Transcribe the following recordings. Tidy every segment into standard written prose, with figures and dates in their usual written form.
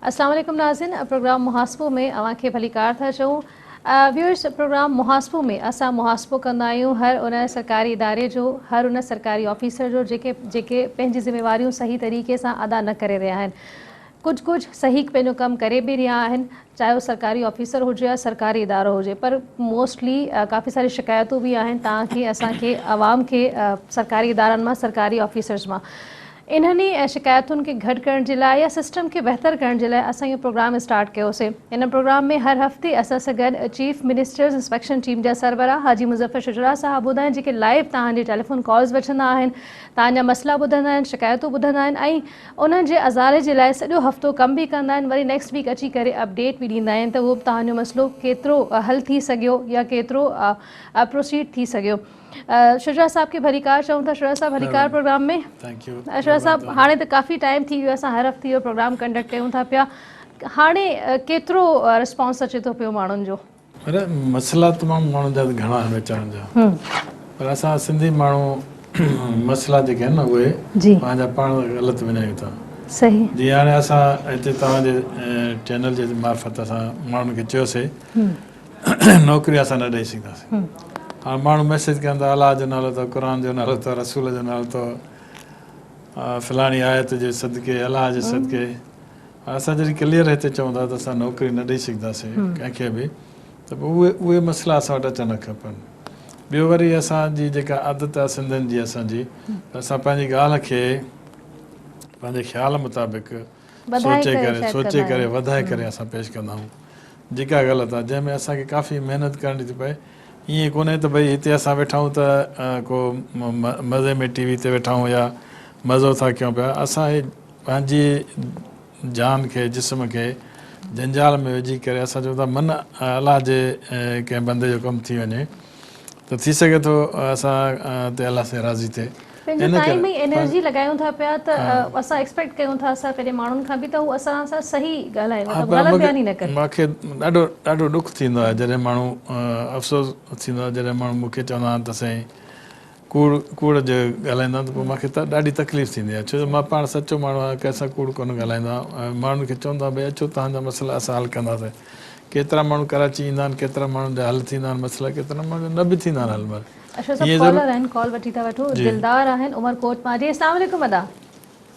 अस्सलाम वालेकुम नाज़रीन, प्रोग्राम मुहासबो में अवांखे भलीकार था चऊं। व्यूअर्स, प्रोग्राम मुहासबो में असां मुहासबो कंदा आहियूं हर उन सरकारी इदारे जो, हर उन सरकारी ऑफिसर जो जेके पंहिंजी ज़िम्मेवारियूं सही तरीक़े सां अदा न करे रहिया आहिनि। कुछ सही पंहिंजो कमु करे बि रहिया आहिनि, चाहे वो सरकारी ऑफिसर हुजे या सरकारी इदारो हुजे, पर मोस्टली काफ़ी सारी शिकायतूं बि आहिनि तव्हांखे, असांखे, आवाम खे, सरकारी इदारनि मां, सरकारी ऑफिसर्स मां। इन्हनि शिकायतुनि खे घटि करण जे लाइ या सिस्टम खे बहितर करण जे लाइ असां इहो प्रोग्राम स्टार्ट कयोसीं। इन प्रोग्राम में हर हफ़्ते असां सां गॾु चीफ मिनिस्टर्स इंस्पेक्शन टीम जा सरबराह हाजी मुज़फ़र शुजरा साहब ॿुधा आहिनि, जेके लाइव तव्हांजे टेलीफोन कॉल्स वठंदा आहिनि, तव्हांजा मसइला ॿुधंदा आहिनि, शिकायतूं ॿुधंदा आहिनि ऐं उन्हनि जे अज़ारे जे लाइ सॼो हफ़्तो कमु बि कंदा आहिनि, वरी नेक्स्ट वीक अची करे अपडेट बि ॾींदा आहिनि त उहो तव्हांजो मसइलो केतिरो हल थी सघियो या केतिरो प्रोसीड थी सघियो। शुजरा साहब खे भलीकार चऊं था। शुजरा साहब भलीकार प्रोग्राम में। Thank you. शुजरा साहब, हाणे त काफ़ी टाइम थी वियो असां हर हफ़्ते इहो प्रोग्राम कंडक्ट कयूं था पिया, हाणे केतिरो रिस्पॉन्स अचे थो पियो माण्हुनि जो? अरे मसइला तमामु माण्हुनि जा घणा आहिनि अचण जा, पर असां सिंधी माण्हू मसइला जेके आहिनि न उहे पंहिंजा पाण ग़लति विञायूं था। सही। जीअं हाणे असां हिते तव्हांजे चैनल जे मार्फत असां माण्हुनि खे चयोसीं नौकिरी असां न ॾेई सघंदासीं। हाणे माण्हू मैसेज कनि था अलाह जो नालो अथव, क़ुर जो नालो अथव, रसूल जो नालो अथव, फलाणी आयत जे सदके, अलाह जे सदके। असां जॾहिं क्लियर हिते चऊं था त असां नौकिरी न ॾेई सघंदासीं कंहिंखे बि, त पोइ उहे मसइला असां वटि अचणु न खपनि। ॿियो वरी असांजी जेका आदत आहे सिंधियुनि जी असांजी, असां पंहिंजी ॻाल्हि खे पंहिंजे ख़्याल मुताबिक़ सोचे करे वधाए करे असां पेश कंदा आहियूं, जेका ग़लति आहे, जंहिंमें असांखे काफ़ी महिनत करणी थी पए। ईअं कोन्हे त भई हिते असां वेठा आहियूं त को मज़े में टीवी ते वेठा आहियूं या मज़ो था कयूं पिया। असां पंहिंजी जान खे, जिस्म खे जंजाल में विझी करे असां चऊं था मन अलाह जे कंहिं बंदे जो कमु थी वञे त थी सघे थो असां ते अलाह सां राज़ी थिए। पंहिंजो टाइम ऐं एनर्जी लॻायूं था पिया त असां एक्सपेक्ट कयूं था असां पंहिंजे माण्हुनि खां बि त हू असां सां सही ॻाल्हाइनि, ग़लति बयानी न कनि। मूंखे ॾाढो ॾुख थींदो आहे जॾहिं माण्हू, अफ़सोस थींदो आहे जॾहिं माण्हू मूंखे चवंदा आहिनि त साईं कूड़ जो ॻाल्हाईंदा त पोइ मूंखे त ॾाढी तकलीफ़ थींदी आहे, छो जो मां पाण सचो माण्हू आहियां, कंहिंसां कूड़ कोन ॻाल्हाईंदो आहियां। माण्हुनि खे चवंदो आहे भई अचो तव्हांजा मसइला असां हल कंदासीं। केतिरा माण्हू कराची ईंदा आहिनि, केतिरा माण्हुनि जा हल थींदा आहिनि मसइला, केतिरा माण्हू न बि थींदा आहिनि हल। कॉलर आहिनि, कॉल वठी था वठो। दिलदार आहिनि उमरकोट मां। जी अस्सलाम वालेकुम अदा।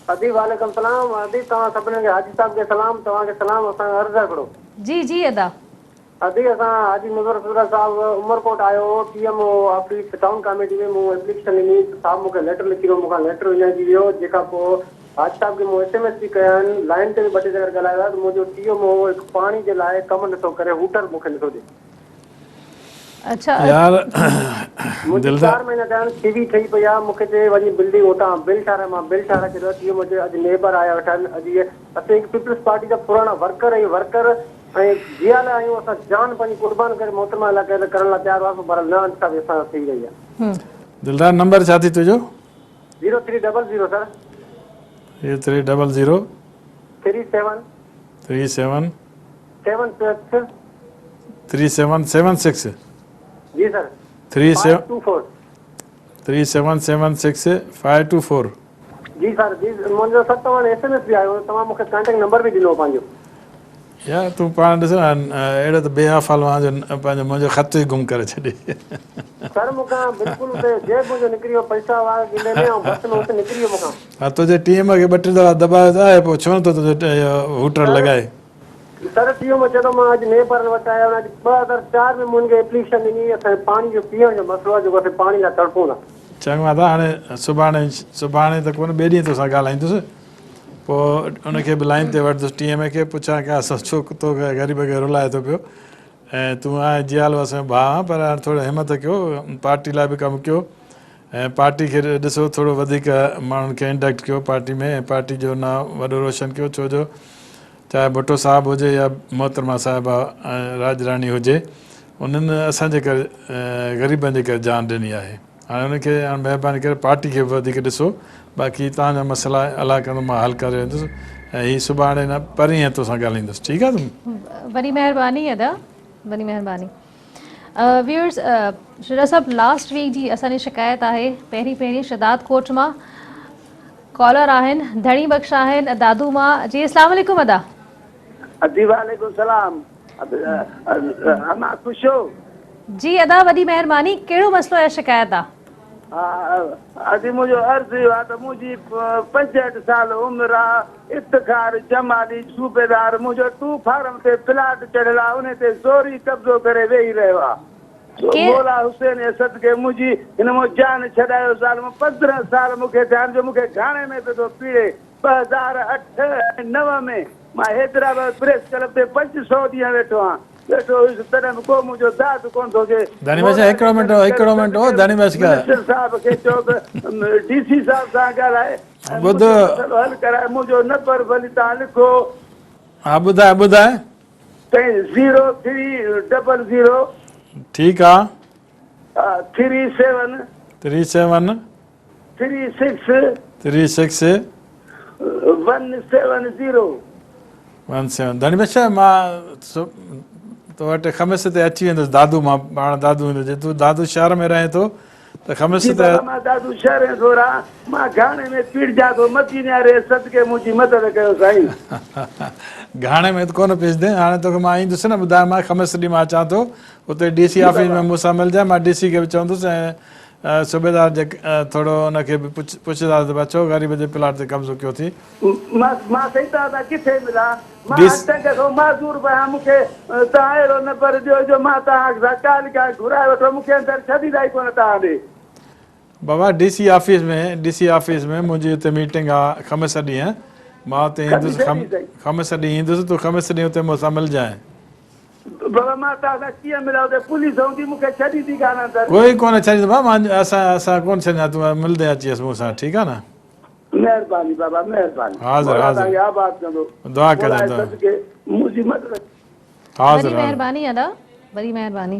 अदी वालेकुम सलाम। अदी तव्हां सभिनी खे हाजी साहब खे सलाम, तव्हांखे सलाम, असांखे अर्ज़ु हिकिड़ो। जी अदा। अदी असां हाजी मुज़फ़र शुजरा साहब उमरकोट आयो हो, पीएमओ ऑफिस टाउन कमेटी में मूं एप्लीकेशन ॾिनी, साहब मूंखे लेटर लिखी वियो, मूंखां लेटर विञाइजी वियो, जेका पोइ हाजी साहब खे मूं SMS बि कया आहिनि, लाइन ते बि ॿ टे दफ़ा ॻाल्हायो आहे त मुंहिंजो पीएमओ हिकु पाणी जे लाइ कमु नथो करे, हूटर मूंखे नथो ॾे। अच्छा यार, मुंहिंजी 4 महीना थिया आहिनि, सीवी ठही पई आहे, मूंखे चए वञी बिल्डिंग उतां बिल ठाराए, मां बिल ठाराए छॾियो। इहो मुंहिंजे अॼु नेबर आया वेठा आहिनि। अॼु इहे असां हिकु पीपल्स पार्टी जा पुराणा वर्कर ऐं जियाल आहियूं, असां जान पंहिंजी कुर्बान करे मोहतरमा इलाइक़े करण लाइ तयारु हुआसीं, पर न इंसाफ़ी असां थी रही आहे। दिलदार, नंबर छा थी तुंहिंजो? 0300 सर 0300 37 37 76 3776। जी सर 3776 524। जी सर जी, मुंहिंजो सर तव्हां SMS बि आयो, तव्हां मूंखे कॉन्टेक्ट नंबर बि ॾिनो पंहिंजो। यार तूं पाण ॾिस अहिड़ो त बेहाफ़ाल पंहिंजो मुंहिंजो ख़त ई गुम करे छॾे। सर मूंखां बिल्कुलु उते जेब मुंहिंजो निकिरी वियो, पैसा वारा गिले में ऐं बस में उते निकिरी वियो मूंखां। हा, तुंहिंजे टीम खे 2 टे दफ़ा दॿायो त आहे, पोइ छो नथो तुंहिंजो हूटर लॻाए? सर टीम में चयो मां अॼु नेबर वटि आयो आहियां, 2004 में मुंहिंजी एप्लीकेशन ॾिनी, असांखे पाणी जो पीअण जो मसइलो आहे, जेको असां पाणी लाइ तड़पूं था। चङो आहे, हाणे सुभाणे त कोन, ॿिए ॾींहं तोसां ॻाल्हाईंदुसि, पोइ उनखे बि लाइन ते वठंदुसि, टीम खे पुछां की छो तोखे ग़रीब खे रुलाए थो पियो, ऐं तूं हाणे जियाल असांजो भाउ, पर हाणे थोरो हिमत कयो, पार्टी लाइ बि कमु कयो, ऐं पार्टी खे ॾिसो थोरो वधीक माण्हुनि खे इंडक्ट कयो पार्टी में, ऐं पार्टी जो नालो वॾो रोशन कयो। छो जो चाहे भुट्टो साहिबु हुजे या मोहतरमा साहिबा राजराणी हुजे, उन्हनि असांजे करे ग़रीबनि जे करे जान ॾिनी आहे। हाणे उनखे महिरबानी करे पार्टी खे बि वधीक ॾिसो, बाक़ी तव्हांजा मसइला अलाह कंदो मां हल करे वेंदुसि, ऐं हीअ सुभाणे न परीहं तोसां ॻाल्हाईंदुसि। ठीकु आहे? वॾी महिरबानी अदा, वॾी महिरबानी। व्यूअर्स, शुजरा साहब, लास्ट वीक जी असांजी शिकायत आहे पहिरीं शदाद कोट मां। कॉलर आहिनि, धणी बख़्श आहिनि दादू मां। जी अस्सलाम वालेकुम अदा। अदी वालेकुम सलाम। अमा खुश हो? जी अदा, वॾी महिरबानी। कहिड़ो मसइलो या शिकायत आहे? अॼु मुंहिंजो अर्ज़ु इहो आहे त मुंहिंजी 65 साल उमिरि आहे। इफ्तिखार जमाली सूबेदार मुंहिंजो 2 फार्म ते प्लाट चढ़ियल आहे, उन ते ज़ोरी कब्ज़ो करे वेही रहियो आहे। मौला हुसैन जे सदके मुंहिंजी हिन मां जान छॾायो। साल 15 साल मूंखे ध्यानु जो मूंखे घाणे में पियो थो पीड़े। 2008 ऐं 9 में मां हैदराबाद प्रेस क्लब ते 500 ॾींहं वेठो आहियां। वेठो हुयुसि तॾहिं बि को मुंहिंजो दाद कोन थो थिए। हिकिड़ो मिंट हो दानिश का साहब खे चयो त डीसी साहब सां ॻाल्हाए ॿुध हल कराए। मुंहिंजो नंबर भली तव्हां लिखो। हा ॿुधाए 0300 ठीकु आहे 37 37 36 36 170। दानिश मां तो वटि ख़मीस ते अची वेंदुसि। दादू मां पाण दादू ईंदुसि। तूं दादू शहर में रहे थो त ख़मीस ते मां दादू शहर में थो रहां। मां घाणे में पीड़जा थो मची न्यारे सदके मुंहिंजी मदद कयो साईं। घाणे में कोन पिसदे। हाणे तोखे मां ईंदुसि न, ॿुधाए मां ख़मीस ॾींहुं मां अचां थो उते DC ऑफिस में मूंसां मिलजांइ। मां DC खे बि चवंदुसि ऐं सूबेदार जे थोरो हुनखे बि पुछंदासीं त अचो ग़रीब जे प्लाट ते कब्ज़ो कयो थी। मां सही तव्हां किथे मिलां? मां अटंग खां माज़ूर पिया। मूंखे तव्हां अहिड़ो नंबर ॾियो जो मां तव्हां सां ॻाल्हि का घुराए वठो। मूंखे अंदरि छॾींदा ई कोन तव्हां ॾे। बाबा DC ऑफिस में मुंहिंजी हुते मीटिंग आहे ख़मीस ॾींहुं। मां हुते ईंदुसि ख़मीस ॾींहुं ईंदुसि। तूं ख़मीस ॾींहुं हुते मूंसां मिलजांइ। बाबा मां तव्हां सां कीअं मिलां? हुते पुलिस हूंदी मूंखे छॾींदी कान अंदरि। कोई कोन छॾींदो बाबा। असां कोन छॾींदा। तूं मिलंदे अचियसि मूंसां। ठीकु आहे न? महिरबानी बाबा महिरबानी। हाज़िर आबाद कंदो। दुआ कजांइ। मुंहिंजी मदद। वॾी महिरबानी अदा, वॾी महिरबानी।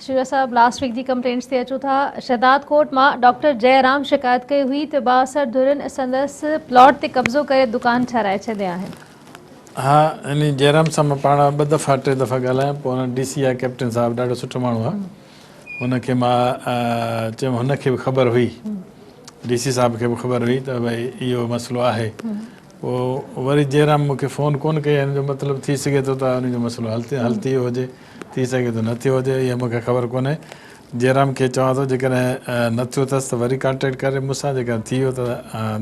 शिवा साहब, लास्ट वीक जी कंप्लेंट्स ते अचूं था। शहदाद कोट मां डॉक्टर जयराम शिकायत कई हुई त 62 धुरनि संदसि प्लॉट ते कब्ज़ो करे दुकान ठाराए छॾिया आहिनि। हा, इन जयराम सां मां पाण 2 दफ़ा 3 दफ़ा ॻाल्हायां। पोइ हुन DC आहे कैप्टन साहब, ॾाढो सुठो माण्हू आहे। हुनखे मां चयुमि हुनखे बि ख़बर हुई, DC साहब खे बि ख़बर हुई त भई इहो मसइलो आहे। पोइ वरी जयराम मूंखे फ़ोन कोन कई। हिन जो मतिलबु थी सघे थो त हुनजो मसइलो हल थी वियो हुजे, थी सघे थो न थियो हुजे, इहा मूंखे ख़बर कोन्हे। जयराम खे चवां थो जेकॾहिं न थियो अथसि त वरी कॉन्टेक्ट करे मूंसां। जेकॾहिं थी वियो त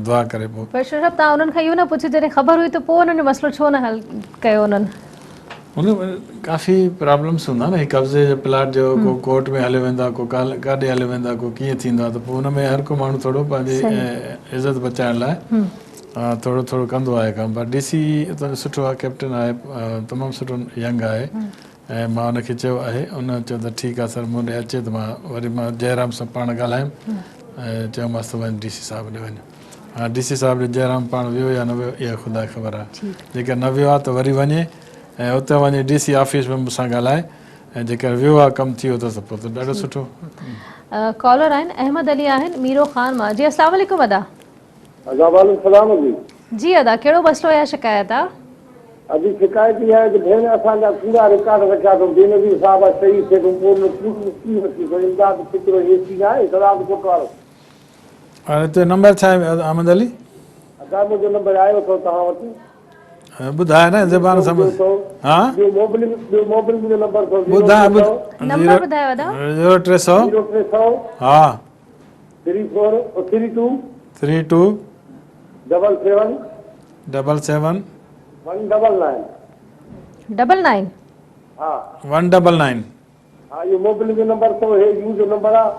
दुआ करे। पोइ पर शिव साहब, तव्हां उन्हनि खां इहो न पुछो जॾहिं ख़बर हुई त पोइ उन्हनि जो मसइलो छो न हल कयो उन्हनि? हुन काफ़ी प्रॉब्लम्स हूंदा न। कब्ज़े जो प्लाट जो को कोर्ट में हलियो वेंदो आहे, को काॾे हलियो वेंदो आहे, को कीअं थींदो आहे। त पोइ हुन में हर को माण्हू थोरो पंहिंजी इज़त बचाइण लाइ थोरो कंदो आहे कमु। पर DC सुठो आहे, कैप्टन आहे, तमामु सुठो यंग आहे। ऐं मां हुनखे चयो आहे। हुन चयो त ठीकु आहे सर, मूं ॾे अचे त मां जयराम सां पाण ॻाल्हायुमि ऐं चयोमांसि त वञु DC साहब ॾे वञु। हा, DC साहब ॾे जयराम पाण वियो या न वियो इहा ख़ुदा ख़बर आहे। जेकर न वियो आहे त वरी वञे ऐं उते वञी DC ऑफिस में मूंसां ॻाल्हाए। ऐं जेकर वियो आहे, कमु थी वियो अथसि पोइ त ॾाढो सुठो। कॉलर आहिनि, अहमद अली आहिनि मीरो खान मां। जी अस्सलाम वालेकुम अदा। जी अदा, कहिड़ो मसइलो या शिकायत आहे? अभी शिकायत ये है कि भेण असांजा पूरा रिकॉर्ड रखिया अथऊं। बेनज़ीर साहब सही थिए थो पोइ इमदाद फिक्रो AC आहे सराब कोट वारो। हाणे हिते नंबर छा आहे अहमद अली? अदा मुंहिंजो नंबर आयो अथव तव्हां वटि? ॿुधाए न ज़बान समझ। हा, ॿियो मोबाइल मुंहिंजो नंबर अथव। ॿुधाए नंबर ॿुधायो अदा। 0300 हा 34 32 32 77 77 199 99 हा 199। हा, इहो मोबाइल जो नंबर अथव। हे यूज़ नंबर आहे।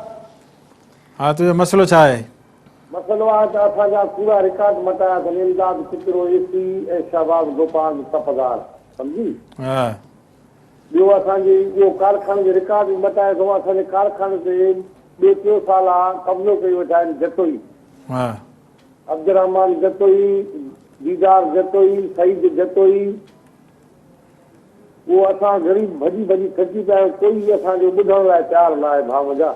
हा, तुंहिंजो मसइलो छा आहे? मसइलो आहे त असांजा पूरा रिकॉर्ड मटाया अथनि। इमदाद फिक्रो AC ऐं शहबाज गोपाल सफ़दार सम्झी। हा, ॿियो असांजी इहो कारखाने जो रिकॉर्ड बि मटाए अथऊं। असांजे कारखाने ते ॿियो 3 साल आहे कब्ज़ो कई वेठा आहिनि जतोई। हा, अब्दुरहमान जतोई, दीदार जतोई, सईद जतोई। उहो असां ग़रीब भॼी थकी पिया आहियूं। कोई असांजो ॿुधण लाइ तयारु न आहे भाउ जा।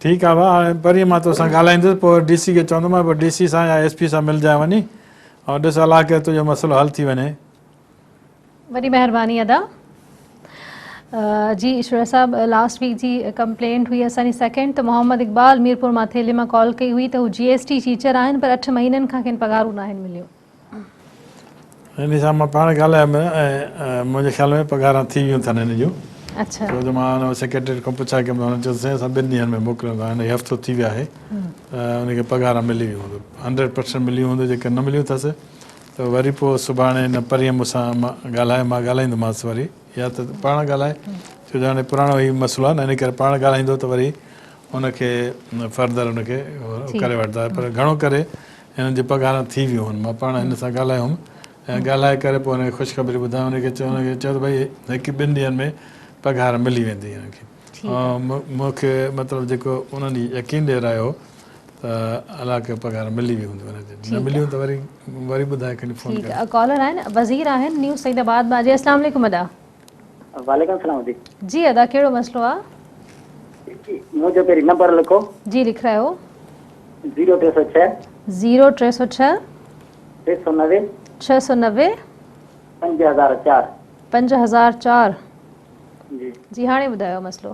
ठीकु आहे भाउ। हाणे परीहं मां तोसां ॻाल्हाईंदुसि, पोइ DC खे चवंदोमांइ, पोइ DC सां या SP सां मिलजांइ वञी ऐं ॾिस अलाह करे तुंहिंजो मसइलो हल थी वञे। वॾी महिरबानी अदा। जी ईश्वर साहब, लास्ट वीक जी कंप्लेंट हुई असांजी सेकेंड त मोहम्मद इक़बाल मीरपुर मां थेले मां कॉल कई हुई त हू GST टीचर आहिनि पर 8 महीननि खां खेनि पघारूं न आहिनि मिलियूं। इन सां मां पाण ॻाल्हायमि ऐं मुंहिंजे ख़्याल में पघारां थी वियूं अथनि हिन जूं। अच्छा छो जो मां हुन सेक्रेटरी खां पुछा कयमि हुन चयोसीं असां 2 ॾींहंनि में मोकिलियूं था, हिन हफ़्तो थी वियो आहे, उनखे पघार मिली वियूं हूंदियूं, 100% मिलियूं हूंदियूं, जेके न मिलियूं अथसि त वरी पोइ सुभाणे न परीहं मूंसां मां ॻाल्हाईंदोमांसि वरी, या त पाण ॻाल्हाए, छो जो हाणे पुराणो ई मसइलो आहे न, इन करे पाण ॻाल्हाईंदो त वरी हुनखे फर्दर हुनखे करे वठंदा, पर घणो करे हिननि जी पघार थी वियूं आहिनि। मां पाण हिन सां ॻाल्हायुमि ऐं ॻाल्हाए करे पोइ हुनखे ख़ुशख़बरी ॿुधायो, हुनखे चयो त भई 1-2 ॾींहंनि में पघार मिली वेंदी हिनखे। ऐं मूंखे मतिलबु जेको उन्हनि यकीन ॾियारायो त अलाह खे पघार मिली वियूं हूंदियूं हुनखे, न मिलियूं त वरी ॿुधाए खणी फ़ोन ठीक है। कॉलर आहिनि, वज़ीर आहिनि न्यूज़ सईदाबाद मां। जी अस्सलाम वालेकुम अदा। वालेकुम सलाम जी। जी अदा, कहिड़ो मसइलो आहे? मुंहिंजो पहिरीं नंबर लिखो। जी लिखायो। 0306 0306 690 690 5004 5004। जी जी हाणे ॿुधायो मसइलो।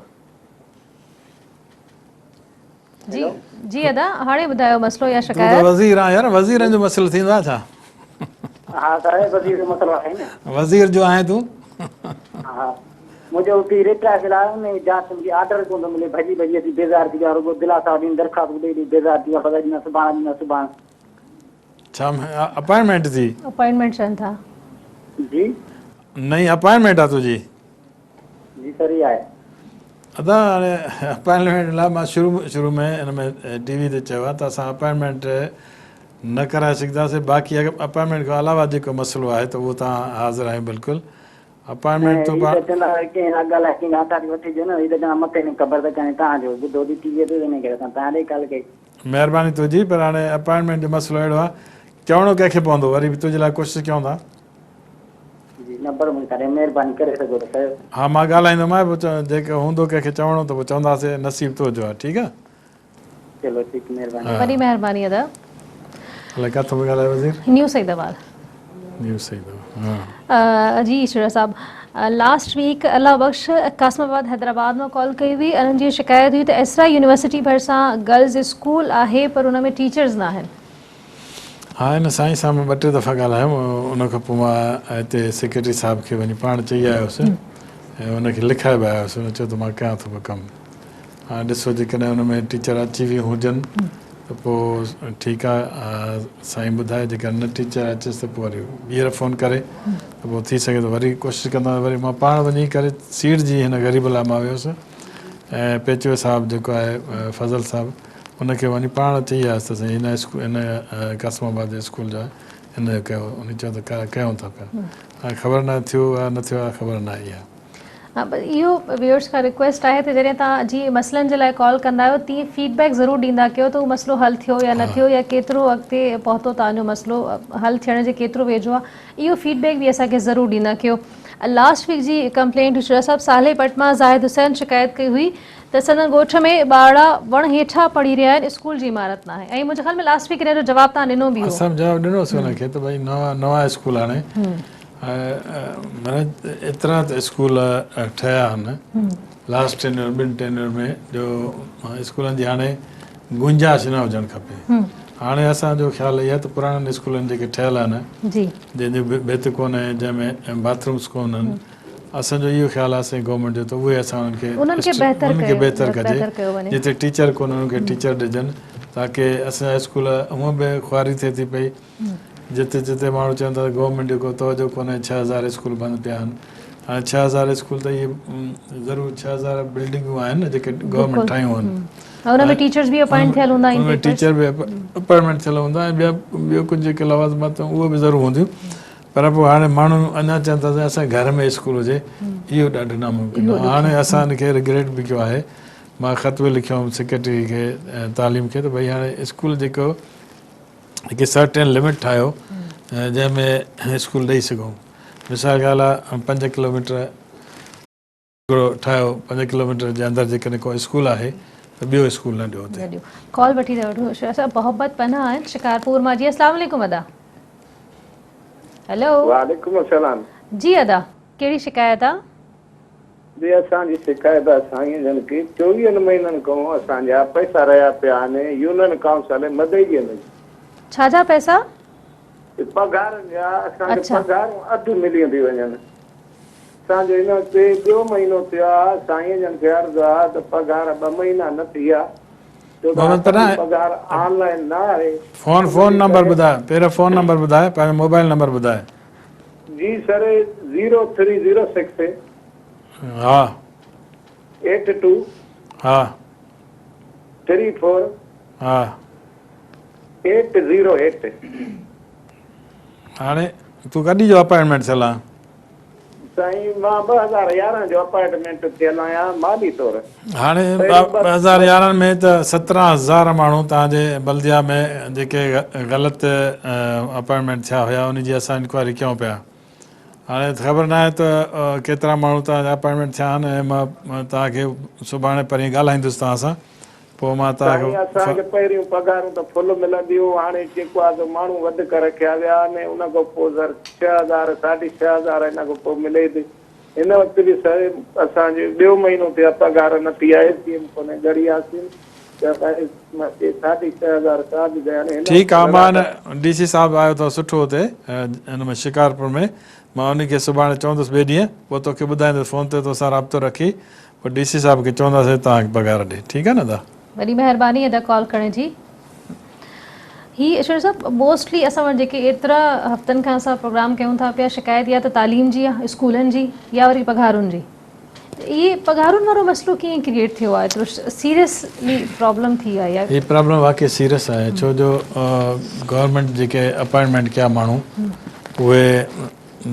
जी जी अदा, हाणे ॿुधायो मसइलो या तूं त शिकायत। वज़ीर आहे यार, वज़ीरनि जो मसइलो थींदो आहे छा? हा साईं, वज़ीर जो मसइलो आहे न। वज़ीर जो आहे तूं? हा, मुंहिंजो उते रिटायर थियल आहे न, जांच मुंहिंजी ऑर्डर कोन थो मिले, भॼी अची बेज़ार थी वियो, रुॻो दिलासा ॾींहुं दरख़्वास्त ॾेई बेज़ार थी वियो, पता ॾींदा सुभाणे। छा अपॉइंटमेंट थी? अपॉइंटमेंट चवनि था। जी नई अपॉइंटमेंट आहे तुंहिंजी? जी सर ई आहे। अदा हाणे अपॉइंटमेंट लाइ मां शुरू में हिन में TV ते चयो आहे त असां अपॉइंटमेंट न कराए सघंदासीं, बाक़ी अगरि अपॉइंटमेंट खां अलावा जेको मसइलो आहे त उहो तव्हां हाज़िर आहियो बिल्कुलु। अपॉइंटमेंट तो महिरबानी तुंहिंजी, पर हाणे अपॉइंटमेंट जो मसइलो अहिड़ो आहे, चवणो कंहिंखे पवंदो, वरी बि तुंहिंजे लाइ कोशिशि कयूं था। हा मां ॻाल्हाईंदोमांइ, पोइ जेको हूंदो कंहिंखे चवणो त पोइ चवंदासीं, नसीब तुंहिंजो आहे। ठीकु आहे, चलो ठीकु, महिरबानी। वॾी महिरबानी अदा। हले किथां पिया ॻाल्हायो वज़ीर? न्यूज़ सईदाबाद। न्यूज़ सही अथव। जी ईश्वर साहब, लास्ट वीक अल्लाह बख्श कासमाबाद हैदराबाद में कॉल कई हुई। उन्हनि जी शिकायत हुई त एसरा यूनिवर्सिटी भरिसां गर्ल्स स्कूल आहे पर उन में टीचर्स न आहिनि। हा, हिन साईं सां मां 2-3 दफ़ा ॻाल्हायुमि, उन खां पोइ मां हिते सेक्रेटरी साहिब खे वञी पाण चई आयोसि ऐं उनखे लिखाए बि आयोसि। उन चयो त मां कयां थो पियो कमु। हाणे ॾिसो जेकॾहिं हुन में टीचर अची वियूं हुजनि त पोइ ठीकु आहे, साईं ॿुधाए, जेका न टीचर अचेसि त पोइ वरी ॿीहर फ़ोन करे त पोइ थी सघे त वरी कोशिशि कंदा। वरी मां पाण वञी करे सीट जी हिन ग़रीब लाइ मां वियुसि ऐं पेचवे साहिबु जेको आहे फज़ल साहिबु, उनखे वञी पाण चई आयुसि त साईं हिन कासमाबाद जे स्कूल जो आहे, हिन जो कयो। उन चयो त कयूं था पिया। हाणे ख़बर न थियो आहे न थियो आहे, ख़बर न आई आहे। हा, इहो व्यूअर्स खां रिक्वेस्ट आहे त जॾहिं तव्हां जी मसइलनि जे लाइ कॉल कंदा आहियो, तीअं फीडबैक ज़रूरु ॾींदा कयो त उहो मसइलो हल थियो या न थियो, या केतिरो अॻिते पहुतो तव्हांजो मसइलो हल थियण जे केतिरो वेझो आहे, इहो फीडबैक बि असांखे ज़रूरु ॾींदा कयो। लास्ट वीक जी कंप्लेंट ईश्वर साहिबु साले पट मां ज़ाहिद हुसैन शिकायत कई हुई त संदन ॻोठ में ॿार वण हेठां पढ़ी रहिया आहिनि, स्कूल जी इमारत न आहे। ऐं मुंहिंजे ख़्याल में लास्ट वीक हिन जो जवाबु तव्हां ॾिनो बि हो। असां जवाबु ॾिनोसीं हुनखे त भई नवां स्कूल हाणे एतिरा त स्कूल ठहिया आहिनि लास्ट टेन्योर 2 टेन्योर में, जो स्कूलनि जी हाणे गुंजाइश न हुजणु खपे। हाणे असांजो ख़्यालु इहो आहे त पुराणनि स्कूलनि जेके ठहियल आहिनि, जंहिंजो भित कोन्हे, जंहिंमें बाथरूम्स कोन आहिनि, असांजो इहो ख़्यालु आहे असांजी गवर्नमेंट जो त उहे असां उन्हनि खे बहितर कजे। जिते टीचर कोन उन्हनि खे टीचर ॾिजनि, ताकी असांजा स्कूल हूअं बि ख्वारी थिए थी पई। जिते माण्हू चवनि था गवर्नमेंट जो को तवजो कोन्हे, 6000 स्कूल बंदि पिया आहिनि। हाणे 6000 स्कूल त इहे ज़रूरु 6000 बिल्डिंगूं आहिनि जेके गवर्नमेंट ठाहियूं आहिनि, उनमें टीचर्स बि अपॉइंट थियल हूंदा, उनमें टीचर बि अपॉइंटमेंट थियल हूंदा ऐं ॿियो कुझु जेके लवाज़मात उहे बि ज़रूरु हूंदियूं। पर पोइ हाणे माण्हू अञा चवनि था त असांजे घर में स्कूल हुजे, इहो ॾाढो नामुमकिन आहे। हाणे असां हिनखे रिग्रेट बि कयो आहे। मां ख़त बि लिखियो हुउमि सेक्रेटरी खे, तालीम खे, त भई हाणे स्कूल जेको हिकु सर्टेन लिमिट ठाहियो जंहिंमें स्कूल ॾेई सघूं। मिसाल ॻाल्हि आहे, 5 किलोमीटर ठाहियो, 5 किलोमीटर जे अंदरि जेकॾहिं को स्कूल आहे त ॿियो स्कूल न ॾियो हुते। कॉल वठी था वठूं। मोहब्बत पन्ना आहिनि शिकारपुर मां। जी अस्सलाम वालेकुम अदा। हेलो। वालेकुम अस्सलाम। जी अदा, कहिड़ी शिकायत आहे? जी असांजी शिकायत आहे साईं जन की 24 महीननि खां असांजा पैसा रहिया पिया आहिनि यूनियन काउंसिल मदई जे में। छा पैसा? पघार असांखे अच्छा। पघारूं अधु मिली थी वञनि असांजो हिन ते ॿियो महीनो थियो आहे साईं जन खे अर्ज़ु आहे त पघार 2 महीना न थी आहे छो त मोहम्मद असांजी पनाह पघार ऑनलाइन न आहे फोन नंबर ॿुधाए, पहिरियों फोन नंबर ॿुधाए, पंहिंजो मोबाइल नंबर ॿुधाए। जी सर 0306 हा 82 हा 34 हा 808 हाणे तूं कॾहिं जो अपॉइंटमेंट थियल आहे? साईं मां 2011 जो अपॉइंटमेंट थियल आहियां माली तौर। हाणे 2011 में त 17,000 माण्हू तव्हांजे बल्दिया में जेके ग़लति अपॉइंटमेंट थिया हुया उन जी असां इंक्वायरी कयूं पिया। हाणे ख़बर न आहे त केतिरा माण्हू तव्हांजा अपॉइंटमेंट थिया आहिनि ऐं मां तव्हांखे सुभाणे परीहं ॻाल्हाईंदुसि तव्हां सां, पोइ मां साईं असांखे पहिरियों पघारूं त फुल मिलंदियूं, हाणे जेको आहे त माण्हू वधि करे रखिया विया आहिनि उन खां पोइ सर 6,000 6,500 हिन खां पोइ मिले थी। हिन वक़्तु बि सर असांजे 2 महीनो थिया पघार न थी आहे कोन्हे गड़ियासीं ठीकु आहे। मां DC साहिबु आयो अथव सुठो हुते हिन में शिकारपुर में, मां उनखे सुभाणे चवंदुसि ॿिए ॾींहुं, पोइ तोखे ॿुधाईंदुसि फ़ोन ते तोसां राब्तो रखी, पोइ DC साहिब खे चवंदासीं तव्हांखे पघार ॾे। ठीकु आहे न दादा? वॾी महिरबानी अदा कॉल करण जी। ही ईश्वर साहब मोस्टली असां वटि जेके एतिरा हफ़्तनि खां असां प्रोग्राम कयूं था पिया, शिकायत या त तालीम जी आहे, स्कूलनि जी, या वरी पघारुनि जी। ये पघारुनि वारो मसइलो कीअं क्रिएट थियो आहे? एतिरो सीरियसली प्रॉब्लम थी आहे? या हीअ प्रॉब्लम वाक़ई सीरियस आहे, छो जो गवर्नमेंट जेके अपॉइंटमेंट कया माण्हू उहे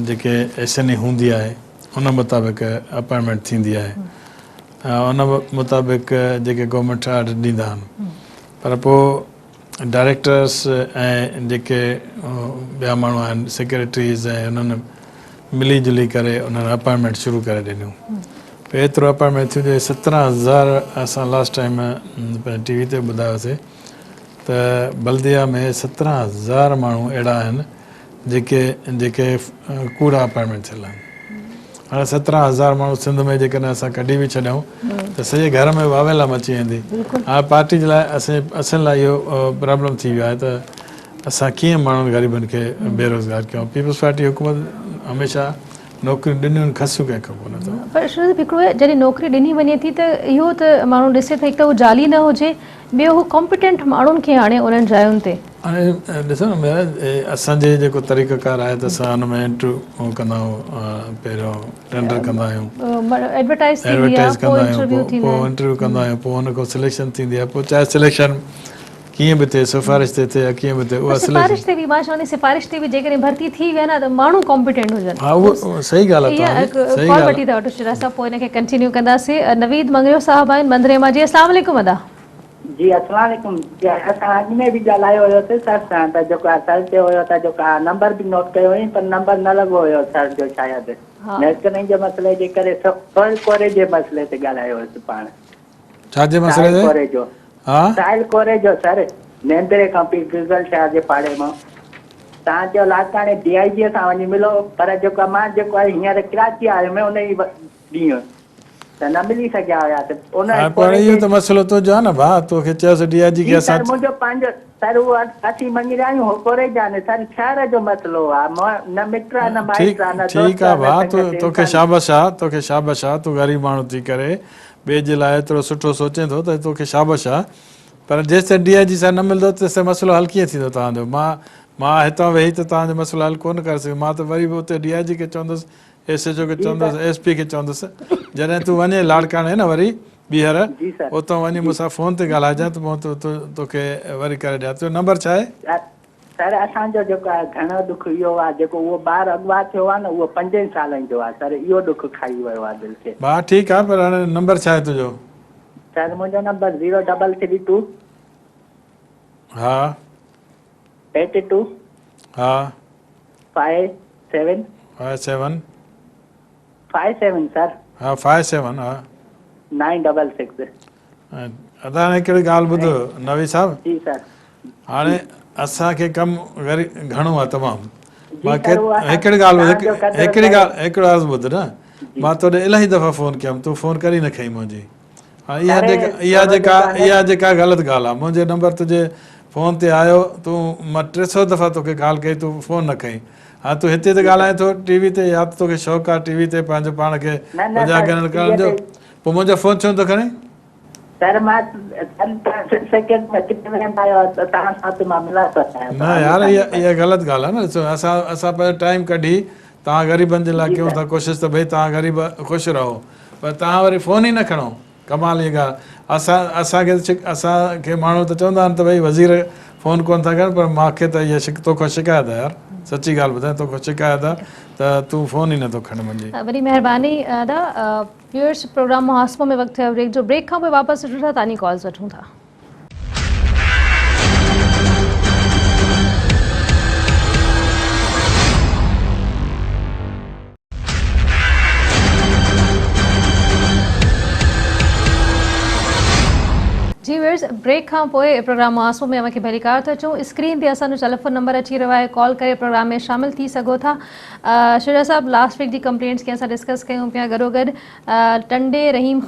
जेके SNE हूंदी आहे उन मुताबिक़ अपॉइंटमेंट थींदी आहे, उन मुताबिक़ जेके गवर्नमेंट ऑर्डर ॾींदा आहिनि, पर पोइ डायरेक्टर्स ऐं जेके ॿिया माण्हू आहिनि सेक्रेटरीज़ ऐं उन्हनि मिली जुली करे उन्हनि अपॉइंटमेंट शुरू करे ॾिनियूं। पोइ एतिरो अपॉइंटमेंट थियो जो 17,000 असां लास्ट टाइम TV ते ॿुधायोसीं त बल्दिया में 17,000 माण्हू अहिड़ा आहिनि जेके कूड़ा अपॉइंटमेंट थियल आहिनि। हाणे 17,000 माण्हू सिंध में जेकॾहिं असां कढी बि छॾियूं त सॼे घर में वावेला मची वेंदी। हाणे पार्टी जे लाइ असां लाइ इहो प्रॉब्लम थी वियो आहे त असां कीअं माण्हुनि ग़रीबनि खे बेरोज़गार कयूं। पीपल्स पार्टी हुकूमत हमेशह नौकरियूं ॾिनियूं खसियूं कंहिंखां कोन अथव। पर हिकिड़ो जॾहिं नौकिरी ॾिनी वञे थी त इहो त माण्हू ॾिसे त हिकु त उहो जाली न हुजे, ॿियो हू कॉम्पिटेंट माण्हुनि खे आणे उन्हनि जायुनि ते। हाणे ॾिसो न असांजे जेको तरीक़ेकार आहे त असां हुन में इंटरव्यू कंदा आहियूं, पहिरियों टेंडर कंदा आहियूं, एडवर्टाइज़ कंदा आहियूं, पोइ इंटरव्यू कंदा आहियूं, पोइ हुन खां सिलेक्शन थींदी आहे, पोइ चाहे सिलेक्शन कीअं बि थिए, सिफारिश ते थिए या कीअं बि थिए, उहा सिफारिश ते बि मां चवंदी सिफारिश ते बि जेकॾहिं भर्ती थी विया न त माण्हू कॉम्पिटेंट हुजनि। हा उहो सही ॻाल्हि आहे। कॉल वठी था वठो शिरा साहब, पोइ हिनखे कंटिन्यू कंदासीं। नवीद मंगरियो साहिबु आहिनि मंदरे मां। जी अस्सलाम वालेकुम अदा। जी अस्सलाम वालेकुम। असां अॼु में बि ॻाल्हायो हुयोसीं सर सां, त जेको आहे सर चयो हुयो त जेको आहे नंबर बि नोट कयो हुई, पर नंबर न लॻो हुयो सर जो शायदि। नेटकनेक्शन जे मसइले जे करे सॉइल कोरे जे मसइले ते ॻाल्हायो हुयोसीं पाण। छाजे मसइले ते? कोरे जो। हा सॉइल कोरे जो सर, नेंदरे खां पिगल शहर जे पाड़े मां। तव्हां चयो लाटाणे DIG सां वञी मिलो, पर जेको मां जेको आहे हींअर कराची आयो मैं उन ई ॾींहुं त न मिली सघिया हुयासीं। पर इहो त मसइलो तुंहिंजो आहे न भाउ, तोखे चयोसीं DIG खे असां मुंहिंजो पंहिंजो सर उहो असीं मंगी रहिया आहियूं कोरे जा न सर, शहर जो मसइलो आहे, न मिट आहे न माइट आहे न। ठीकु आहे भाउ, तोखे शाबाश आहे, तोखे शाबाश आहे, तूं ग़रीब माण्हू थी करे ॿिए जे लाइ एतिरो सुठो सोचे थो त तोखे शाबाश आहे, पर जेसिताईं DIG सां न मिलंदो तेसिताईं मसइलो हल कीअं थींदो तव्हांजो? मां हितां वेही त तव्हांजो मसइलो हल कोन करे सघियो, मां त वरी बि उते DIG खे चवंदुसि, SHO खे चवंदुसि, SP खे चवंदुसि, जॾहिं तूं वञे लाड़काणे न वरी ॿीहर उतां वञी मूंसां फ़ोन ते ॻाल्हाइजांइ त पोइ तोखे वरी करे ॾियां। तुंहिंजो नंबर छा आहे? सर असांजो जेको आहे घणो दुख इहो आहे, जेको उहो ॿार अॻुवा थियो आहे न उहो 5 सालनि जो आहे सर, इहो दुख खाई वियो आहे दिलि खे। हा ठीकु आहे, पर हाणे नंबर छा आहे तुंहिंजो? सर मुंहिंजो नंबर 0332 हा 82 हा 57 57 सर। हा 57 हा 966। अदा हाणे हिकिड़ी ॻाल्हि ॿुधो नवी साहिबु। जी सर। हाणे असांखे कमु घणो आहे तमामु। मां हिकिड़ी ॻाल्हि ॿुध न, मां तोॾे इलाही दफ़ा फ़ोन कयमि, तूं फ़ोन करे न खईं मुंहिंजी। हा इहा जेका ग़लति ॻाल्हि आहे, मुंहिंजे नंबर तुंहिंजे फ़ोन ते आयो तूं मां 300 दफ़ा तोखे ॻाल्हि कई तूं फ़ोन न खईं हा तूं हिते त ॻाल्हाए थो टीवी ते या त तोखे शौक़ु आहे टीवी ते पंहिंजो पाण खे न उजागर करण जो पोइ मुंहिंजो फ़ोन छो थो खणे सर मां सेकेंड में किथे वेंदा आहियो त तव्हां सां त मां मिलां थो चाहियां न यार इहा ग़लति ॻाल्हि आहे न ॾिसो असां पंहिंजो टाइम कढी तव्हां ग़रीबनि जे लाइ कयूं था कोशिशि त भई तव्हां ग़रीब ख़ुशि रहो पर तव्हां वरी फ़ोन ई न खणो कमाल जी ॻाल्हि असांखे माण्हू त चवंदा आहिनि त भई वज़ीर फ़ोन कोन था कनि पर मूंखे त इहा तोखां शिकायत आहे यार सची ॻाल्हि ॿुधाए तोखां शिकायत आहे त तूं फ़ोन ई नथो खणे मुंहिंजी वॾी महिरबानी दादा व्यूअर्स प्रोग्राम मुहासिबो में वक़्तु थियो ब्रेक जो ब्रेक खां पोइ वापसि अचूं था तव्हांजी कॉल्स वठूं था जी व्यूअर्स ब्रेक खां पोइ प्रोग्राम मुहासिबो में अव्हांखे भलीकार था अचूं स्क्रीन ते असांजो टेलीफोन नंबर अची रहियो आहे कॉल करे प्रोग्राम में शामिल थी सघो था शुजा साहब लास्ट वीक जी कंप्लेंट्स खे असां डिस्कस कयूं पिया गॾोगॾु टंडे रहीम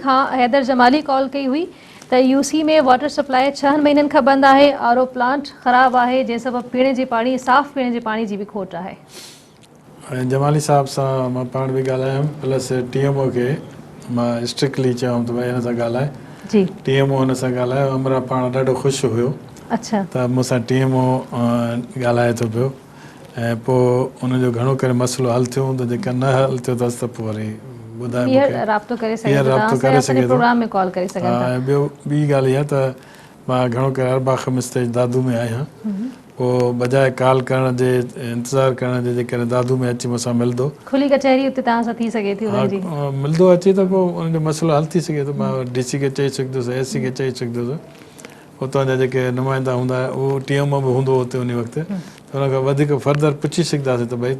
खां हैदर जमाली कॉल कई हुई त यूसी में वाटर सप्लाई 6 महीननि खां बंदि आहे आर ओ प्लांट ख़राबु आहे जंहिं सबबु पीअण जे पाणी साफ़ पीअण जे पाणी जी बि खोट आहे ऐं जमाली साहिब सां मां पाण बि ॻाल्हायुमि प्लस TMO खे मां स्ट्रिक्टली चयुमि त भई हिन सां ॻाल्हाए जी TMO हुन सां ॻाल्हायो अमरा पाण ॾाढो ख़ुशि हुयो अच्छा त मूंसां TMO ॻाल्हाए थो पियो ऐं पोइ उनजो घणो करे मसइलो हल थियो त जेका न हल थियो अथसि त पोइ वरी ॿुधाए हींअर राब्तो करे सघे थो प्रोग्राम में कॉल करे सघनि था ऐं ॿियो ॿी ॻाल्हि इहा त मां घणो करे अरबा ख़मीस ते दादू में आहियां पोइ बजाए कॉल करण जे इंतज़ारु करण जे जेकॾहिं दादू में अची मूंसां मिलंदो खुली कचहरी उते तव्हां सां थी सघे थी मिलंदो अचे त पोइ उनजो मसइलो हल थी सघे थो मां DC खे चई सघंदुसि AC खे चई सघंदुसि हुतां जा जेके नुमाइंदा हूंदा उहो TMO बि हूंदो हुते उन वक़्तु त हुन खां वधीक फर्दर पुछी सघंदासीं त भई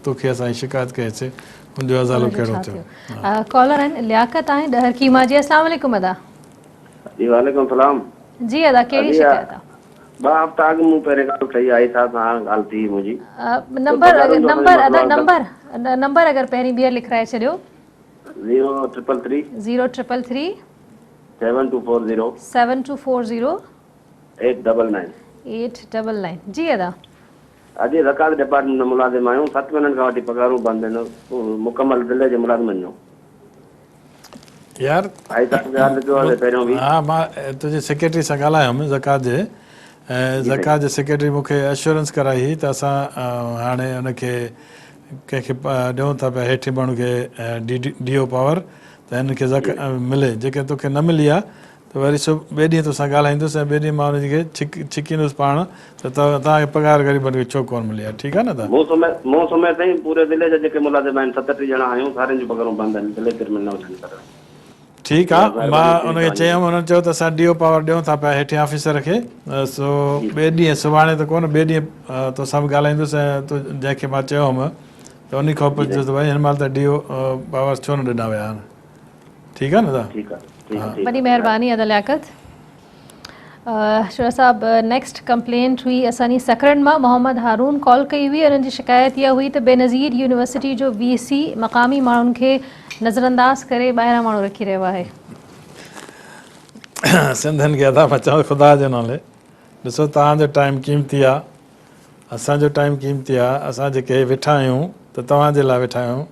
तोखे असां शिकायत कईसीं हुनजो अज़ालो कहिड़ो थियो कॉलर आहिनि लियाकत आहे डहर कीमा जी अस्सलाम वालेकुम अदा जी वालेकुम सलाम जी अदा कहिड़ी शिकायत आहे 2 हफ़्ता अॻु मूं पहिरें ॻाल्हि कई आई था तव्हां ॻाल्हि थी मुंहिंजी नंबर अगरि पहिरीं ॿीहर लिखाए छॾियो 0333 7240 899 जी अदा अॼु ज़कात डिपार्टमेंट में मुलाज़िम आहियूं 7 महीननि खां वठी पघारूं बंदि आहिनि मुकमल ज़िले जे मुलाज़िमनि जो यार हा मां तुंहिंजे सेक्रेटरी सां ॻाल्हायुमि ज़कात जे ऐं ज़कात जे सेक्रेटरी मूंखे एश्योरेंस कराई हुई त असां हाणे हुनखे कंहिंखे ॾियूं था पिया हेठि माण्हू खे DO पावर त हिनखे मिले जेके तोखे न मिली आहे त वरी ॿिए ॾींहुं तोसां ॻाल्हाईंदुसि ऐं ॿिए ॾींहुं मां हुनखे छिकींदुसि पाण त तव्हांखे पघार ग़रीबनि खे छो कोन मिली आहे ठीकु आहे न त मूं समय ताईं पूरे ज़िले जा जेके मुलाज़िम आहिनि 37 ॼणा आहियूं सारियुनि जूं पघारूं बंदि आहिनि ज़िले में न वठनि करे ठीकु आहे मां हुनखे चयुमि हुननि चयो त असां DO पावर ॾियूं था पिया हेठि ऑफिसर खे सो ॿिए ॾींहुं सुभाणे त कोन ॿिए ॾींहुं तोसां बि ॻाल्हाईंदुसि ऐं तूं जंहिंखे मां चयो हुअमि त उन खां पुछंदुसि त भई हिन महिल त DO पावर छो न ॾिना विया आहिनि ठीकु आहे न दादा वॾी महिरबानी अदा लियाकत शुरा साहब नेक्स्ट कंप्लेंट हुई असांजी सकरन मां मोहम्मद हारून कॉल कई हुई उन्हनि जी शिकायत इहा हुई त बेनज़ीर यूनिवर्सिटी जो VC मक़ामी माण्हुनि खे नज़रअंदाज़ करे ॿाहिरां माण्हू रखी रहियो आहे सिंधियुनि खे अदा मां चवां ख़ुदा जे नाले ॾिसो तव्हांजो टाइम क़ीमती आहे असांजो टाइम क़ीमती आहे असां जेके वेठा आहियूं त तव्हांजे लाइ वेठा आहियूं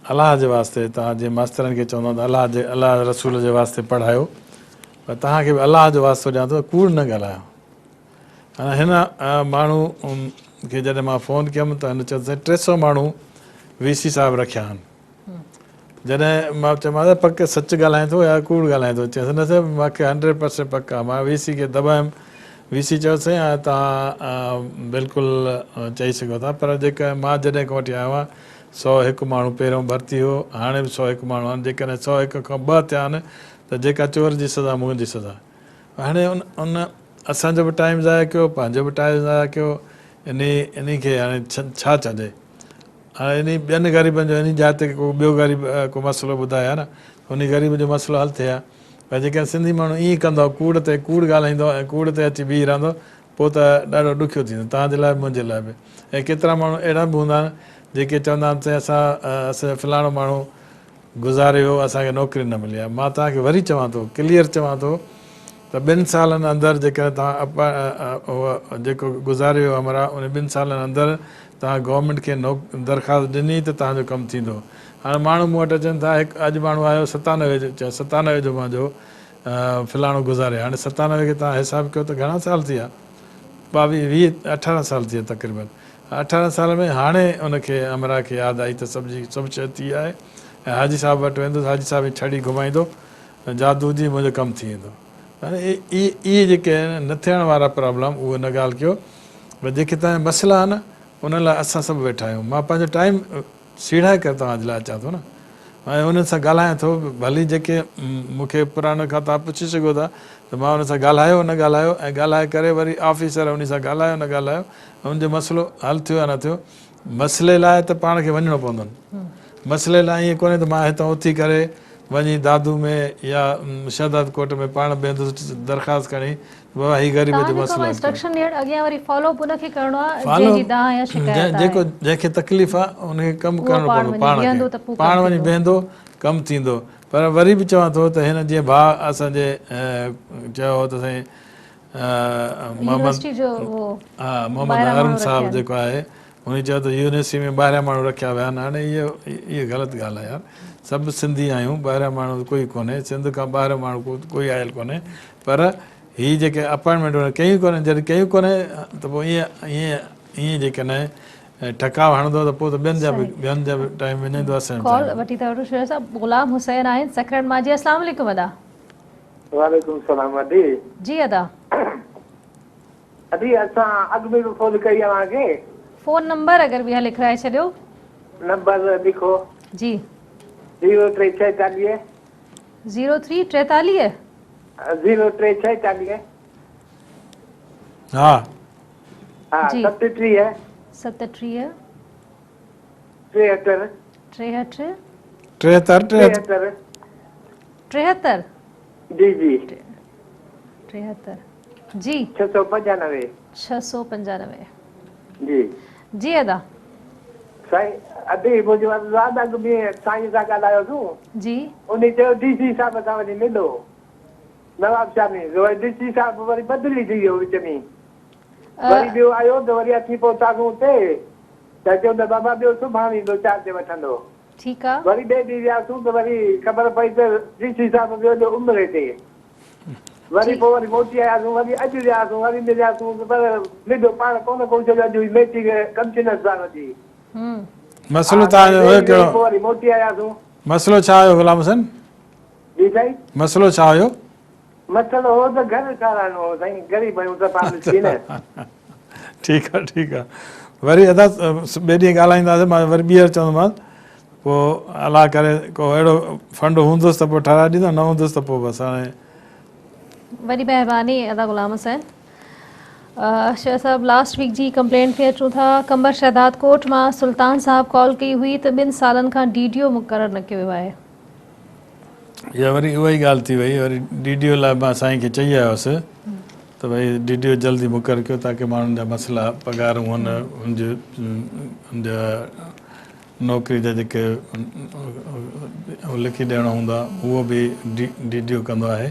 अलाह जे वास्ते तव्हां जीअं मास्तरनि खे चवंदा त अलाह रसूल जे वास्ते पढ़ायो पर तव्हांखे बि अलाह जो वास्तो ॾियां थो कूड़ न ॻाल्हायो हाणे हिन माण्हू खे जॾहिं मां फ़ोन कयुमि त हिन चयो 300 माण्हू VC साहिबु रखिया आहिनि जॾहिं मां चयोमांसि पक सच ॻाल्हाए थो या कूड़ ॻाल्हाए थो चयोसि न साहिबु मूंखे 100% पक आहे मां VC खे दॿायमि VC चयोसि तव्हां बिल्कुलु चई सघो था पर जेका मां जॾहिं खां वठी आयो आहियां 101 माण्हू पहिरियों भर्ती हो हाणे बि 101 माण्हू आहिनि जेकॾहिं 101 खां 2 थिया आहिनि त जेका चोर जी सज़ा मुंहिंजी सज़ा हाणे उन असांजो बि टाइम ज़ाया कयो पंहिंजो बि टाइम ज़ाया कयो इन खे हाणे छा चइजे हाणे इन ॿियनि ग़रीबनि जो इन जाइ ते को ॿियो ग़रीब को मसइलो ॿुधाए आहे न उन ग़रीब जो मसइलो हल थिए हा पर जेके सिंधी माण्हू ईअं कंदो कूड़ ते कूड़ ॻाल्हाईंदो ऐं कूड़ ते अची बीह रहंदो पोइ त ॾाढो ॾुखियो थींदो तव्हांजे लाइ मुंहिंजे लाइ बि ऐं केतिरा माण्हू अहिड़ा बि हूंदा आहिनि जेके चवंदा आहिनि त असां फलाणो माण्हू गुज़ारे वियो असांखे नौकिरी न मिली आहे मां तव्हांखे वरी चवां थो क्लियर चवां थो त 2 सालनि अंदरि जेकर तव्हां जेको गुज़ारियो अमरा उन 2 सालनि अंदरि तव्हां गवर्नमेंट खे दरख़्वास्त ॾिनी त तव्हांजो कमु थींदो। हाणे माण्हू मूं वटि अचनि था, हिकु अॼु माण्हू आयो 97 जो मुंहिंजो फलाणो गुज़ारियो। हाणे 97 खे तव्हां हिसाबु कयो त घणा साल थी विया, 22 20 18 साल थी विया तक़रीबन। 18 साल में हाणे उनखे अमरा खे यादि आई त सभु शइ थी आहे ऐं हाजी साहिब वटि वेंदो, हाजी साहिब जी छड़ी घुमाईंदो, जादू जी मुंहिंजो कमु थी वेंदो। हाणे इहे जेके न थियण वारा प्रॉब्लम उहो न ॻाल्हि कयो, भई जेके तव्हांजा मसइला आहे न उन लाइ असां सभु वेठा आहियूं। मां पंहिंजो टाइम सीड़ाए करे तव्हांजे लाइ अचां थो न, ऐं उन्हनि सां ॻाल्हायां थो। भली जेके मूंखे पुराणे खां तव्हां पुछी सघो था त मां उन सां ॻाल्हायो न ॻाल्हायो, ऐं ॻाल्हाए करे वरी ऑफिसर उन सां ॻाल्हायो न ॻाल्हायो, हुनजो मसइलो हल थियो या न थियो। मसइले लाइ त पाण खे वञिणो पवंदो। मसइले लाइ ईअं कोन्हे त मां हितां उथी करे वञी दादू में या शहदाद कोट में पाण बीहंदुसि दरख़्वास्त खणी बाबा ही ग़रीब जो मसइलो आहे। इंस्ट्रक्शन ॾियण अॻियां वरी फॉलो अप उनखे करिणो आहे, जंहिंजी दाह या शिकायत आहे। जेको जंहिंखे तकलीफ़ आहे उनखे कमु करिणो पवंदो, पाण वञी बीहंदो कमु थींदो। पर वरी बि चवां थो त हिन जीअं भाउ असांजे चयो हो त साईं मोहम्मद हारून साहिबु जेको आहे उन चयो त यूनिवर्सिटी में ॿाहिरियां माण्हू रखिया विया आहिनि। हाणे इहो ग़लति ॻाल्हि आहे यार, सभु सिंधी आहियूं, ॿाहिरियां माण्हू कोई कोन्हे, सिंध खां ॿाहिरियों माण्हू कोई आयल कोन्हे। पर हीअ जेके अपॉइंटमेंट कयूं कोन्हे, जॾहिं कयूं कोन्हे त पोइ ईअं जेके न ठकाव हणंदो त पोइ त ॿियनि जा बि टाइम विञाईंदो। कॉल वठी था वठूं शेर साहब। गुलाम हुसैन आहिनि सखरन मां। जी अस्सलाम वालेकुम अदा। वालेकुम सलाम अदी। जी अदा। अदी असां अॻु में बि फोन कई तव्हांखे। फोन नंबर अगर भी लिखाए छॾियो। नंबर लिखो जी 0346 0343 0346 हाँ हाँ 37 37 73 73 73 73 जी जी 73 जी 695 695 जी जी अदा। साईं अदी मुंहिंजो आज़ाद अॻु में साईं सां ॻाल्हायोसीं जी। उन चयो डीसी साहिब सां वञी मिलो नवाब शाह में, डीसी साहिब वरी बदिली थी वियो विच में, वरी ॿियो आयो त वरी अची पहुतासीं हुते त चयो त बाबा ॿियो सुभाणे ईंदो चार्ज वठंदो। ठीकु आहे। वरी ॿिए ॾींहुं वियासीं त वरी ख़बर पई त डीसी साहिब वियो जो उमिरि ते, वरी पोइ वरी मोटी आयासीं, वरी अॼु वियासीं, वरी मिलियासीं पर मिलियो पाण कोन छॾियो अॼु मेची कमु छिनसि साहिब जी। मसइलो तव्हांजो हुयो कहिड़ो? पोइ वरी मोटी आयासीं। मसइलो छा हुयो गुलाम हुसैन? जी साईं मसइलो छा हुयो? मसइलो हो त घर ठाराइणो हो साईं, ग़रीब आहियूं त पाण मिसकीन। ठीकु आहे ठीकु आहे। वरी अदा ॿिए ॾींहुं ॻाल्हाईंदासीं, मां वरी ॿीहर चवंदोमांसि पोइ अलाह करे को अहिड़ो फंड हूंदुसि त पोइ ठाराए ॾींदो, न हूंदुसि त पोइ बसि हाणे। वॾी महिरबानी अदा गुलाम हुसैन। शेर साहब लास्ट वीक जी कंप्लेंट खे अचूं था। कंबर शहदाद कोट मां सुल्तान साहब कॉल कई हुई त 2 सालनि खां DDO मुक़ररु न कयो वियो आहे। इहा वरी उहा ई ॻाल्हि थी वई। वरी DDO लाइ मां साईं खे चई आयोसि त भई DDO जल्दी मुक़ररु कयो ताकी माण्हुनि जा मसइला पघार हुअनि, हुनजा नौकिरी जा जेके लिखी ॾियणा हूंदा उहो बि DDO कंदो आहे।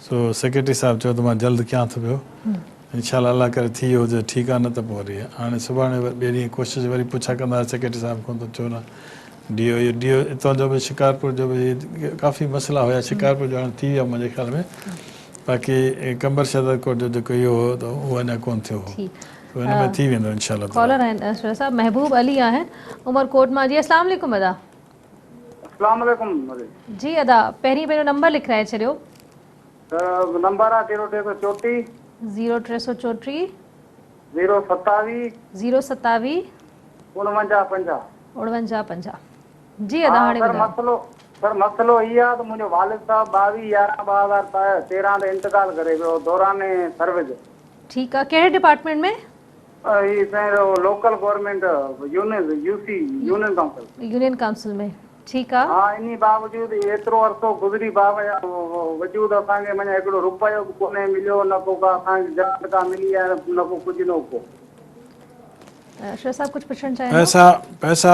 सो सेक्रेटरी साहिबु चयो त मां जल्द कयां थो पियो, इनशाला अलाह करे थी वियो हुजे ठीकु आहे, न त पोइ वरी हाणे सुभाणे ॿिए ॾींहुं कोशिशि वरी पुछा कंदासीं सेक्रेटरी साहिब खां त छो न DO हितां जो बि शिकारपुर जो बि काफ़ी मसइला हुया। शिकारपुर जो हाणे थी विया मुंहिंजे ख़्याल में, बाक़ी कंबर शहदाद कोट जो जेको इहो हो त उहो अञा कोन थियो हो, हिन में थी वेंदो इनशाला। कॉलर आहिनि शेर साहब महबूब अली आहिनि उमरकोट मां। जी अस्सलाम वालेकुम अदा। अस्सलाम वालेकुम जी अदा, पहिरीं पंहिंजो नंबर लिखाए छॾियो। नंबर आहे 0334 0334 027 027 49 49 जी अदा। हाणे मसलो इहो आहे त मुंहिंजो वालिद साहब 22/11/2013 ते इंतकाल करे वियो दौरान सर्विस। ठीकु आहे। कहिड़े डिपार्टमेंट में? लोकल गवर्नमेंट यूनियन काउंसिल में। ठीकु आहे। हाँ, इन बावजूद एतिरो अरसो गुज़री बावजूद असांखे माना हिकिड़ो रुपयो बि कोन्हे मिलियो, न को असांखे जल्द का मिली आहे, न को कुझु न को। शेर साहब कुझु पुछणु चाहियो? पैसा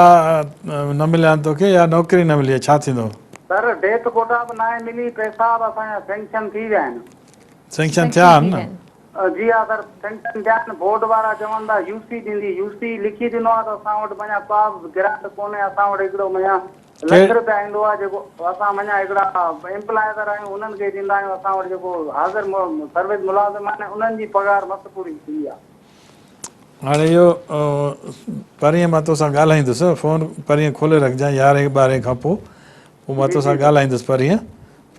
न मिलिया तोखे या नौकिरी न मिली आहे, छा थींदो? सर डेथ कोटा बि न मिली, पैसा बि असांजा सेंक्शन थी विया आहिनि। सैंक्शन थिया आहिनि थी न? विया आहिनि। जी हा सर, सेंक्शन थिया आहिनि। बोर्ड वारा चवनि था यूसी ॾींदी, यूसी लिखी ॾिनो आहे त असां वटि मञा का ग्रांट कोन्हे। असां वटि हिकिड़ो मञा लख रुपया ईंदो आहे जेको असां मञा हिकिड़ा एम्प्लॉयर आहियूं उन्हनि खे ॾींदा आहियूं। असां वटि जेको हाज़िर सर्विस मुलाज़िम आहिनि उन्हनि जी पघार मस्तु पूरी थी आहे। हाणे इहो परीहं मां तोसां ॻाल्हाईंदुसि, फ़ोन परीहं खोले रखजांइ 11-12 खां पोइ मां तोसां ॻाल्हाईंदुसि परीहं। हा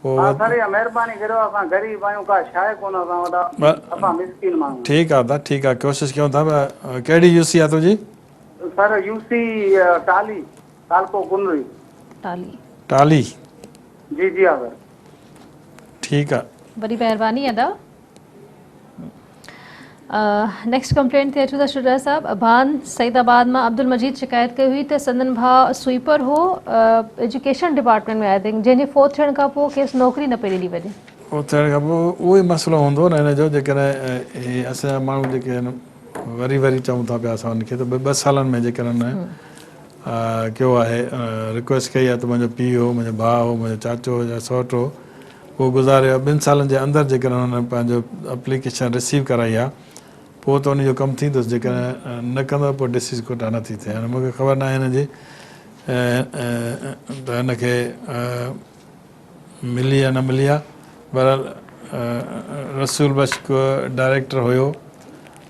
पोइ सर, इहा महिरबानी करियो। असां ग़रीब आहियूं, का शइ कोन असां वटि, असां मिसकिन माण्हू। ठीकु आहे ठीकु आहे, कोशिशि कयूं था। कहिड़ी यूसी आहे तुंहिंजी? सर यूसी टाली तालको कुनरी। टाली? जी जी हा सर। ठीकु आहे। वॾी महिरबानी अदा। नेक्स्ट कंप्लेंट ते अचूं था शुजा साहब। अबान सईदाबाद मां अब्दुल मजीद शिकायत कई हुई त संदन भाउ स्वीपर हो एजुकेशन डिपार्टमेंट में, आई थिंक, जंहिंजे फोर्थ थियण खां पोइ खेसि नौकिरी न पई ॾिनी वञे। पोइ थियण खां पोइ उहो ई मसइलो हूंदो न हिन जो, जेकॾहिं असांजा माण्हू जेके आहिनि वरी वरी चऊं था पिया असां हुनखे त 2 सालनि में जेकॾहिं कयो आहे, रिक्वेस्ट कई आहे त मुंहिंजो पीउ हो, मुंहिंजो भाउ हो, मुंहिंजो चाचो हो या सौटु हो, उहो गुज़ारियो 2 सालनि जे अंदरि जेकॾहिं हुन पंहिंजो एप्लीकेशन रिसीव कराई आहे पोइ त उनजो कमु थींदुसि। जेकॾहिं न कंदो पोइ डिसीज़ कोटा नथी थिए। हाणे मूंखे ख़बर न आहे हिनजी त हिनखे मिली या न मिली आहे। बहरहाल रसूल बख्श डायरेक्टर हुयो,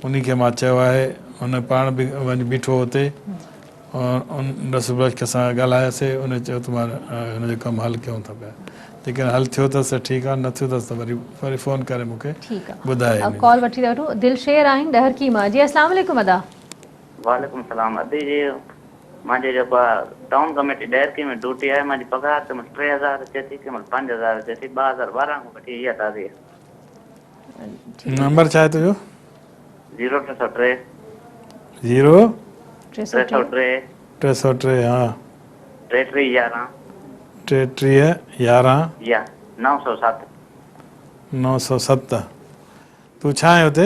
उन खे मां चयो आहे, हुन पाण बि वञी बीठो हुते, रसूल बख्श सां ॻाल्हायोसीं। उन चयो त मां हिनजो कमु हल कयूं था पिया। जेकॾहिं हल थियो अथसि त ठीकु आहे, न थियो अथसि त वरी फ़ोन करे मूंखे ॿुधाए। कॉल वठी था वठूं। दिलशेर आहिनि ॾहरकी मां। जी अस्सलाम वालेकुम अदा। वालेकुम सलाम। अदी जी मुंहिंजे जेको आहे टाउन कमेटी ॾहरकी में ड्यूटी आहे, मुंहिंजी पघार त 3000 अचे थी, कंहिं महिल 5000 अचे थी। 2012 खां वठी इहा ताज़ी आहे। नंबर छा आहे तुंहिंजो? 0303 0303 हा 3311 3311 या 907। 907। तूं छा आहे हुते?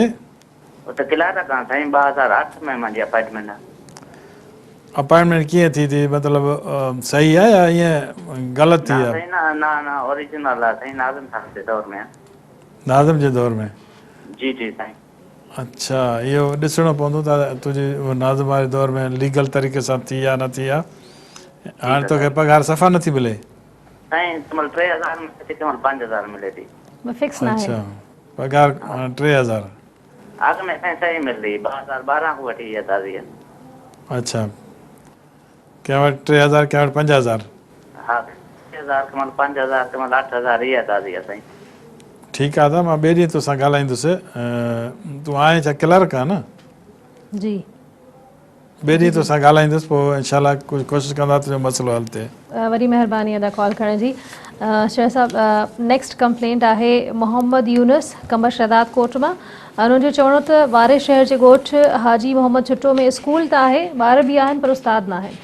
उते किलारा खां साईं 2008 में मुंहिंजी अपॉइंटमेंट आहे। अपॉइंटमेंट कीअं थी थी, मतिलबु सही आहे या ईअं ग़लति थी आहे? न ओरिजिनल आहे साईं, नाज़िम साहब जे दौर में। नाज़िम जे दौर में? जी जी साईं। अच्छा, इहो ॾिसणो पवंदो त तुंहिंजी नाज़िम वारे दौर में लीगल तरीक़े सां थी या न थी आहे। हाणे तोखे पघार सफ़ा नथी मिले? साईं कंहिं महिल 3000 मिले थी, कंहिं महिल 5000 मिले थी। फिक्स न आहे। अच्छा, पघार 3000? अॻ में साईं सही मिल रही, 2012 खां वठी इहा ताज़ी आहे। अच्छा, कंहिं वटि 3000, कंहिं वटि 5000? हा 3000, कंहिं महिल 5000, कंहिं महिल 8000, इहा ताज़ी आहे साईं। ठीकु आहे, त मां ॿिए ॾींहं तोसां ॻाल्हाईंदुसि। तूं आहीं छा क्लर्क आहे न? जी। ॿिए ॾींहुं तोसां ॻाल्हाईंदुसि, पोइ इनशाला कुझु कोशिशि कंदा तुंहिंजो मसइलो हल थिए। वॾी महिरबानी अदा कॉल करण जी। शेर साहब, नेक्स्ट कंप्लेंट आहे मोहम्मद यूनुस कंबर शहदाद कोट मां। उन्हनि जो चवणो त वारे शहर जे ॻोठु हाजी मोहम्मद छुटो में स्कूल त आहे, ॿार बि आहिनि पर उस्ताद न आहिनि।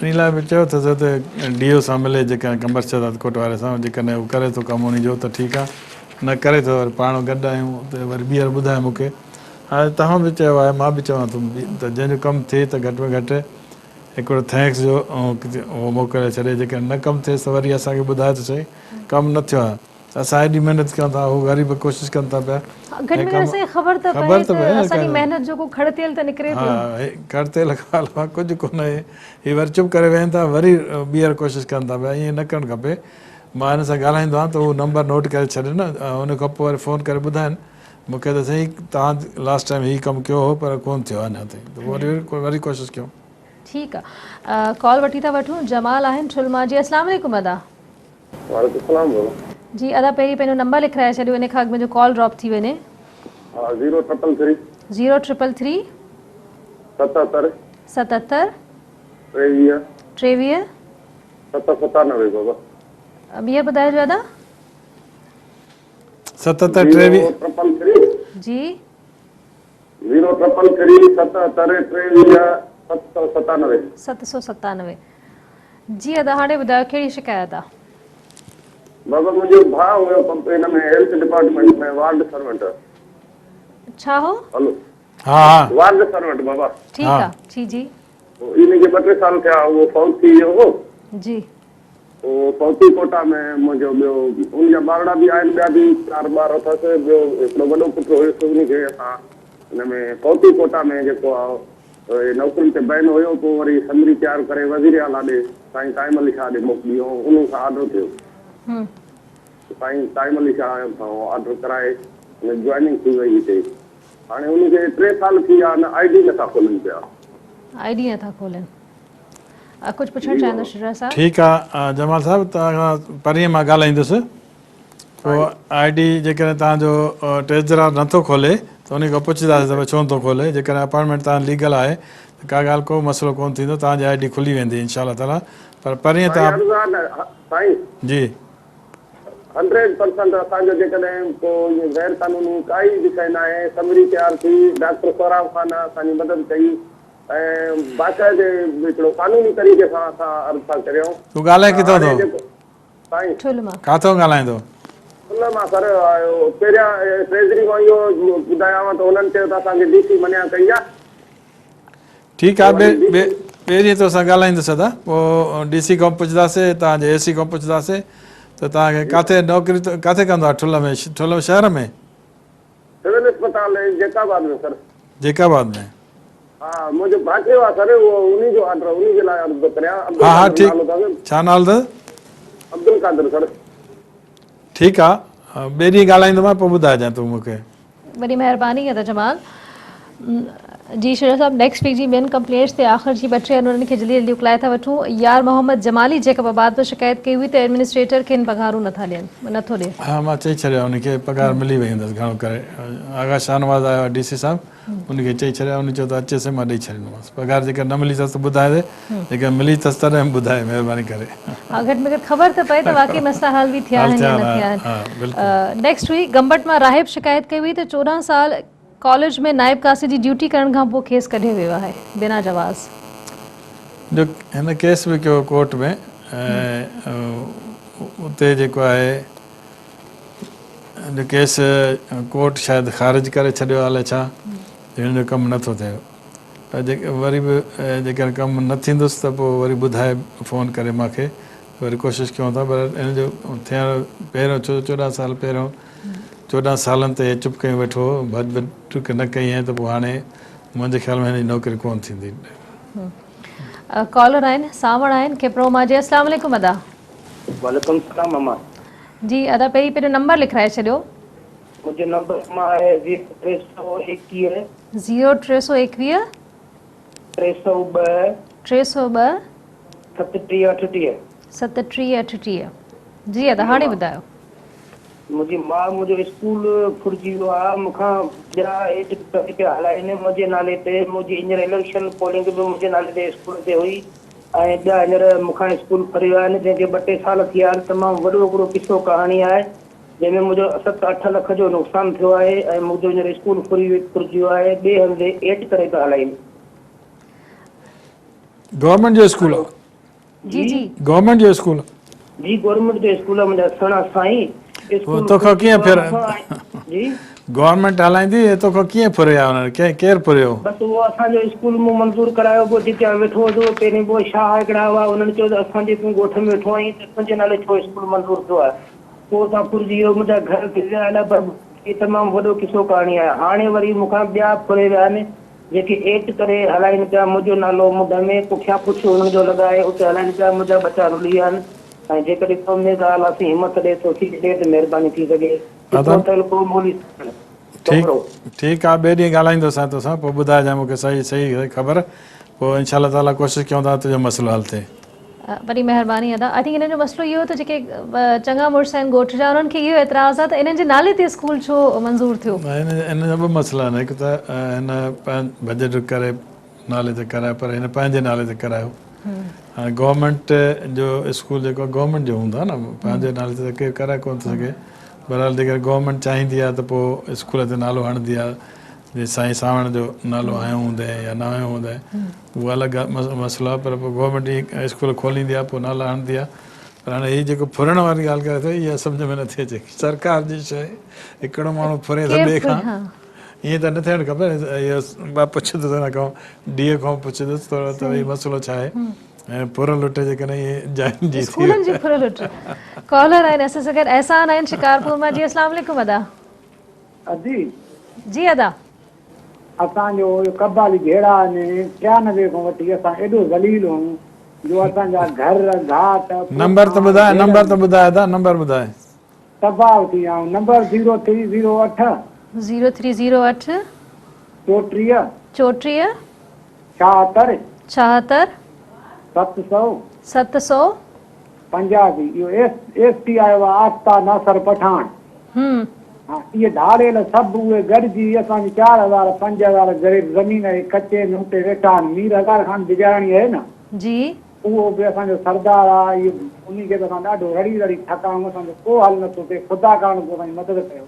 इन लाइ बि चयो अथसि त DO सां मिले, जेकॾहिं कंबर शहदाद कोट वारे सां, जेकॾहिं उहो करे थो कमु उन जो त ठीकु आहे, न करे थो वरी पाण गॾु आहियूं त वरी ॿीहर ॿुधाए मूंखे। हाणे तव्हां बि चयो आहे, मां बि चवां थो त जंहिंजो कमु थिए त घटि में घटि हिकिड़ो थैंक्स जो उहो मोकिले छॾे। जेकॾहिं न कमु थिएसि त वरी असांखे ॿुधाए थो सही कमु न थियो आहे। असां एॾी महिनत कयूं था, उहो वरी बि कोशिशि कनि था पिया। ख़बर त पए असांजी महिनत जो को खड़तेल त निकिरे थो। हा, खड़तेल ॻाल्हि आहे, कुझु कोन आहे। ही वरी चुप करे वेहनि था, वरी ॿीहर कोशिशि कनि था पिया। ईअं न करणु खपे। मां हिन सां ॻाल्हाईंदो आहियां त उहो नंबर नोट करे छॾे न, उन खां पोइ वरी फ़ोन करे ॿुधाइनि मूंखे त सही तव्हां लास्ट टाइम हीउ कमु कयो हो पर कोन्ह थियो आहे अञा ताईं, त वरी कोशिशि कयूं। ठीकु आहे, कॉल वठी था वठूं। जमाल आहिनि छुलमा। जी अस्सलाम वालेकुम अदा। वालेकुम सलाम। जी अदा, पहिरीं पंहिंजो नंबर लिखाए छॾियो, इन खां अॻु मुंहिंजो कॉल ड्रॉप थी वञे। 0333 0333 77 77 23 23 797 बाबा। ॿीहर ॿुधाइजो अदा। 77 जी 0333 77 23 797। जी अदा, हाणे ॿुधायो कहिड़ी शिकायत आहे? बाबा मुंहिंजो भाउ हुयो हिन में हेल्थ डिपार्टमेंट में वार्ड सर्वेंट। छा हो? हलो, हा हा, वार्ड सर्वेंट बाबा। ठीकु आहे। जी जी इनखे 2-3 साल थिया, उहो फौत थी वियो हो। जी। त पौती कोटा में मुंहिंजो ॿियो उनजा ॿारड़ा बि आहिनि, ॿिया बि 4 ॿार अथसि। ॿियो हिकिड़ो वॾो पुटु हुयुसि, उनखे असां हिन में पौती कोटा में जेको आहे नौकरी ते बैन हुयो, पोइ वरी समरी तयारु करे वज़ीर आला ॾे साईं काइम अली शाह ॾे मोकिली, ऐं उन सां ऑर्डर थियो। साईं काइम अली शाह सां ऑर्डर कराए जॉइनिंग थी वई हिते। हाणे उनखे 3 साल थी विया, न ID नथा खोलनि पिया। ID नथा खोलनि। कुझु पुछणु चाहींदो शुजा साहब? ठीकु आहे जमाल साहिबु, तव्हां परीहं मां ॻाल्हाईंदुसि। पोइ ID जेकॾहिं तव्हांजो ट्रेजरर नथो खोले त उन खां पुछंदासीं त भई छो नथो खोले। जेकॾहिं अपॉइंटमेंट तव्हां लीगल आहे त का ॻाल्हि को मसइलो कोन थींदो, तव्हांजी ID खुली वेंदी इनशा ताला। पर परीहं तव्हां जी 100% असांजो जेकॾहिं पोइ गैर कानूनी काई बि शइ न आहे, समरी तयारु थी, डॉक्टर सोराब ख़ान असांजी मदद कई ऐं बाक़ाइदे हिकिड़ो कानूनी तरीक़े सां असां अर्ज़ु था करियूं। तूं ॻाल्हाए किथां थो? साईं किथां ॻाल्हाईंदो? उन मां सर पहिरियां ट्रेजरी मां इहो ॿुधायांव त हुननि चयो त असांखे DC मञिया कई आहे। ठीकु आहे, ॿिए ॾींहं तो असां ॻाल्हाईंदुसि दादा। पोइ DC खां पुछंदासीं, तव्हांजे AC खां पुछंदासीं त तव्हांखे किथे नौकिरी किथे कंदो आहे? ठुल में शहर में? सिविल अस्पताल जेकाबाद में सर। जेकाबाद में? हा, मुंहिंजो भाटियो आहे सर, उहो उन जो ऑर्डर उन जे लाइ अर्ज़ु करियां। हा ठीकु। छा नालो अथव? अब्दुल कादिर सर। ठीकु आहे, ॿिए ॾींहुं ॻाल्हाईंदोमांइ, पोइ ॿुधाइजांइ तूं मूंखे। वॾी महिरबानी आहे त जमाल जी। शुजा साहब, नेक्स्ट वीक जी ॿियनि कंप्लेंट्स ते आख़िर जी 2-3 आहिनि, उन्हनि खे जल्दी जल्दी उकलाए था वठूं। यार मोहम्मद जमाली जेका बाबति शिकायत कई हुई त एडमिनिस्ट्रेटर खे पघारूं नथा ॾियनि, नथो ॾिए। हा, मां चई छॾियो उनखे पघार मिली वई हूंदसि घणो करे। आगा शाहनवाज़ आयो आहे DC साहिबु, उनखे चई छॾिया, उन चयो त अचेसि मां ॾेई छॾींदोमांसि। पघार जेका न मिली अथसि ॿुधाए दे, जेका मिली अथसि तॾहिं ॿुधाए महिरबानी करे। हा, घटि में घटि ख़बर त पए त वाकई मसइला हल बि थिया आहिनि या न थिया आहिनि। नेक्स्ट वीक गंबट मां राहिब शिकायत कई हुई त 14 साल कॉलेज में नाइब कासे जी ड्यूटी करण खां पोइ केस कढियो वियो आहे बिना जवाज़। जो हिन केस बि कयो कोर्ट में, उते जेको आहे केस कोर्ट शायदि ख़ारिज करे छॾियो आहे, छा हिन जो कमु नथो थिए। वरी बि जेकॾहिं कमु न थींदुसि त पोइ वरी ॿुधाए फ़ोन करे मूंखे, वरी कोशिशि कयूं था। पर हिन जो थियणु पहिरियों 14 साल पहिरियों 14 सालनि ते चुप कयूं वेठो, भॼ टुक न कई आहे, त पोइ हाणे मुंहिंजे ख़्याल में हिन जी नौकिरी कोन थींदी। कॉलर आहिनि, सावण आहिनि केतिरो मां जी। अस्सलाम वालेकुम अदा। वालेकुम सलाम मामा जी अदा, पहिरियों नंबर लिखाए छॾियो। मुंहिंजो नंबर मां आहे 0321 0321 302 302 7338 7338 जी अदा, हाणे ॿुधायो। मुंहिंजी मां मुंहिंजो स्कूल फुरिजी वियो आहे, मूंखां ॿिया एज पिया हलाइनि मुंहिंजे नाले ते। मुंहिंजी हींअर इलेक्शन पोलिंग बि मुंहिंजे नाले ते स्कूल ते हुई, ऐं ॿिया हींअर मूंखां स्कूल फरी विया आहिनि, जंहिंखे 2-3 साल थी विया आहिनि। तमामु वॾो हिकिड़ो किसो कहाणी आहे, जंहिंमें मुंहिंजो 7-8 लख जो नुक़सानु थियो आहे, ऐं मुंहिंजो हींअर स्कूल फुरिजी वियो आहे। ॿिए हंधि एड करे पिया हलाइनि। गवर्नमेंट जो स्कूल आहे? जी जी, गवर्नमेंट जो स्कूल? जी गवर्नमेंट जो स्कूल आहे मुंहिंजा सणा साईं। तोखां कीअं फिर जी गवर्नमेंट हलाईंदी, तोखां कीअं फुरिया हुननि? केरु फुरियो? बसि उहो असांजो स्कूल मूं मंज़ूर करायो, पोइ जिते वेठो हुओ पहिरीं पोइ शाह हिकिड़ा हुआ, हुननि चयो त असांजे तूं ॻोठ में वेठो आहीं त तुंहिंजे नाले छो स्कूल मंज़ूर थियो आहे। पोइ असां फुरिजी वियो, मुंहिंजा घर फिरिया आहिनि। पर इहे तमामु वॾो किसो कहाणी आहे। हाणे वरी मूंखां ॿिया फुरे विया आहिनि, जेके एट करे हलाइनि पिया। मुंहिंजो नालो मुंड में पुठियां पुछ हुननि जो लॻाए उते हलाइनि पिया। मुंहिंजा बचा रुली विया आहिनि, ऐं जेकॾहिं कम में ॻाल्हि असीं हिमत ॾे थो थी ॾे त महिरबानी थी सघे। ठीकु आहे, ॿिए ॾींहुं ॻाल्हाईंदोसीं तोसां, पोइ ॿुधाइजांइ मूंखे सही ख़बर। पोइ इनशा ताला कोशिशि कयूं था तुंहिंजो मसइलो हल थिए। वॾी महिरबानी अदा। आई थिंक हिन जो मसइलो इहो त जेके चङा मुड़ुस आहिनि ॻोठ जा, उन्हनि खे इहो एतिराज़ आहे त इन्हनि जे नाले ते स्कूल छो मंज़ूर थियो। हिन जा ॿ मसइला आहिनि। हिकु त हिन बजट करे नाले ते करायो, पर हिन पंहिंजे नाले ते करायो। हाणे गवर्नमेंट जो स्कूल जेको गवर्नमेंट जो हूंदो आहे न, पंहिंजे नाले ते केरु कराए कोन थो सघे। बहरहाल जेकर गवर्नमेंट चाहींदी आहे त पोइ स्कूल ते नालो हणंदी आहे, जीअं साईं सावण जो नालो आयो हूंदे या न आयो हूंदे, उहो अलॻि मसइलो आहे। पर पोइ गवर्नमेंट स्कूल खोलींदी आहे, पोइ नाला हणंदी आहे। पर हाणे हीअ जेको फुरण वारी ॻाल्हि करे थो, इहा सम्झ में नथी अचे। सरकार जी शइ हिकिड़ो माण्हू फुरे त ॿिए खां, ईअं त न थियणु खपे। इहो पुछंदुसि हिन खां DA खां पुछंदुसि थोरो त भई मसइलो छा आहे। ऐं पुर लुट जे करे इहे जाइन जी थी स्कूलनि जी फुर लुट कॉलर आहिनि असां सां गॾु एहसान आहिनि शिकारपुर मां। जी अस्सलाम वालेकुम अदा। अदी जी अदा। असांजो कबाली भेड़ा आहिनि 93 खां वठी असां एॾो ज़लील आहियूं जो असांजा घर घाट नंबर त ॿुधाए, नंबर त ॿुधाए दा, नंबर ॿुधाए। तबाह थी विया आहियूं। नंबर 0308 0308 34 34 76 76 700 700 पंजाबी। इहो एसटी आयो आहे आस्था नासर पठान। हा इहे धाड़ेल सभु उहे गॾिजी असांजी 4000 5000 ग़रीब ज़मीन आहे कचे में हुते वेठा आहिनि। मीर हज़ार खान बिजाणी आहे न जी उहो बि असांजो सरदार आहे। इहो उन खे त असां ॾाढो रड़ी रड़ी थका आहियूं। असांजो को हल नथो थिए। ख़ुदा कारणु को असांजी मदद कयो।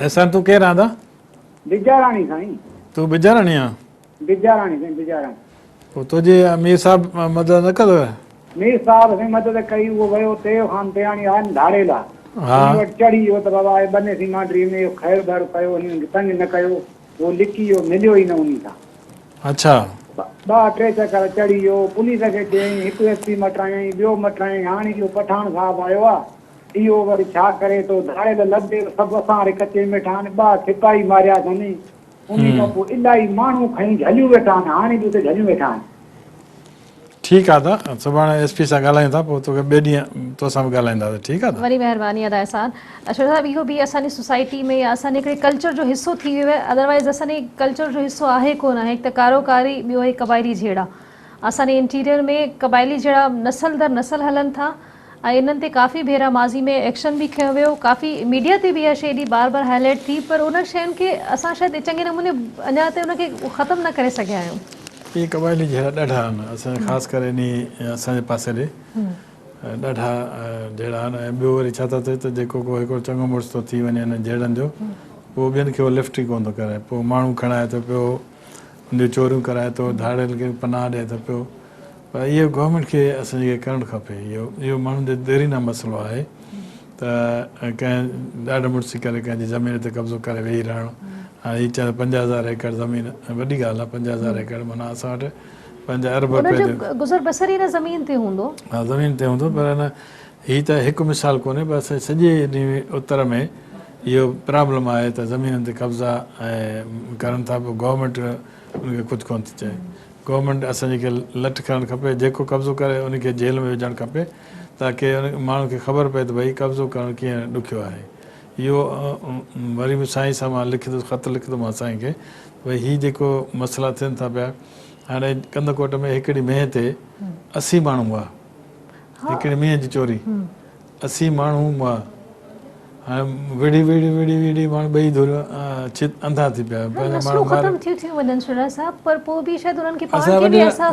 असां तूं केरु आंदा? बिजाराणी साईं। तूं बिजाराणी आहे? बिजाराणी साईं बिजाराणी। पोइ तुंहिंजे मीर साहिबु मदद न कंदव? मीर साहिब साईं मदद कई। उहो वियो तेव खान तेयाणी आहिनि धाड़ेल आहे। हा वटि चढ़ी वियो त बाबा बने थी मांडरी में ख़ैर दर कयो हुननि खे तंग न कयो। उहो लिकी वियो मिलियो ई न उन सां। अच्छा 2-3 चकर चढ़ी वियो। पुलिस खे चयईं हिकु एसपी मटायईं ॿियो मटायईं। हाणे इहो पठान साहिबु आयो आहे। इहो वरी छा करे थो धाड़ेल लदे सभु असां हाणे कचे में वेठा आहिनि। 2 सिपाही मारिया अथनि। उन खां पोइ इलाही माण्हू खणी झलियूं वेठा आहिनि। हाणे बि उते झलियूं वेठा आहिनि। ठीकु आहे त सुभाणे एसपी सां ॻाल्हायूं था पोइ तोखे ॿिए ॾींहुं तोसां बि ॻाल्हाईंदासीं। ठीकु आहे। वरी महिरबानी अदा एहसान। अशरफ साहिबु इहो बि असांजी सोसाइटी में या असांजे हिकिड़े कल्चर जो हिसो थी वियो आहे। अदरवाइज़ असांजे कल्चर जो हिसो आहे कोन। हिकु त कारोकारी ॿियो आहे कबाइली जहिड़ा। असांजे इंटीरियर में कबाइली जहिड़ा नसल दर नसल हलनि था ऐं इन्हनि ते काफ़ी भेरा माज़ी में एक्शन बि खयो वियो। काफ़ी मीडिया ते बि इहा शइ एॾी बार बार हाईलाइट थी पर उन शयुनि खे असां शायदि चङे नमूने अञा ताईं उनखे ख़तमु न करे सघिया आहियूं। इहे कबाइली जहिड़ा ॾाढा आहिनि असांजे ख़ासि करे इन असांजे पासे ॾे ॾाढा जहिड़ा आहिनि। ऐं ॿियो वरी छा थो थिए त जेको को हिकिड़ो चङो मुड़ुसु थो थी वञे हिन जहिड़नि जो पोइ ॿियनि खे उहो लिफ्ट ई कोन थो करे। पोइ माण्हू खणाए थो पियो उनजूं चोरियूं कराए थो धाड़ियल खे पनाह ॾिए थो पियो। पर इहो गवर्नमेंट खे असांखे करणु खपे। इहो माण्हुनि जो देरीनो मसइलो आहे त कंहिं ॾाढो मुड़ुसी करे कंहिंजी ज़मीन ते कब्ज़ो करे वेही रहणु। हाणे हीअ चवंदा 50,000 एकड़ ज़मीन वॾी ॻाल्हि आहे। 50,000 एकड़ माना असां वटि 5 अरब रुपए गुज़र बसर ई न ज़मीन ते हूंदो। हा ज़मीन ते हूंदो पर न हीअ त हिकु मिसाल कोन्हे पर असांजे सॼे उत्तर में इहो प्रॉब्लम आहे त ज़मीननि ते कब्ज़ा ऐं करनि था। पोइ गवर्नमेंट उनखे कुझु कोन थी चए। गवर्नमेंट असांजे खे लठ करणु खपे। जेको कब्ज़ो करे उनखे जेल में विझणु खपे ताकी उन माण्हू खे ख़बर पए त भई कब्ज़ो करणु कीअं ॾुखियो आहे। इहो वरी बि साईं सां मां ख़त लिखंदोमांइ साईं खे भई हीअ जेको मसइला थियनि था पिया। हाणे कंदकोट में हिकिड़ी मेंह ते 80 माण्हू हुआ। हिकिड़ी मींहं जी चोरी 80 माण्हू हुआ। हाणे विड़ी विड़ी विड़ी विड़ी माण्हू ॿई धुरियूं अंधा थी पिया। पंहिंजा माण्हू असांजा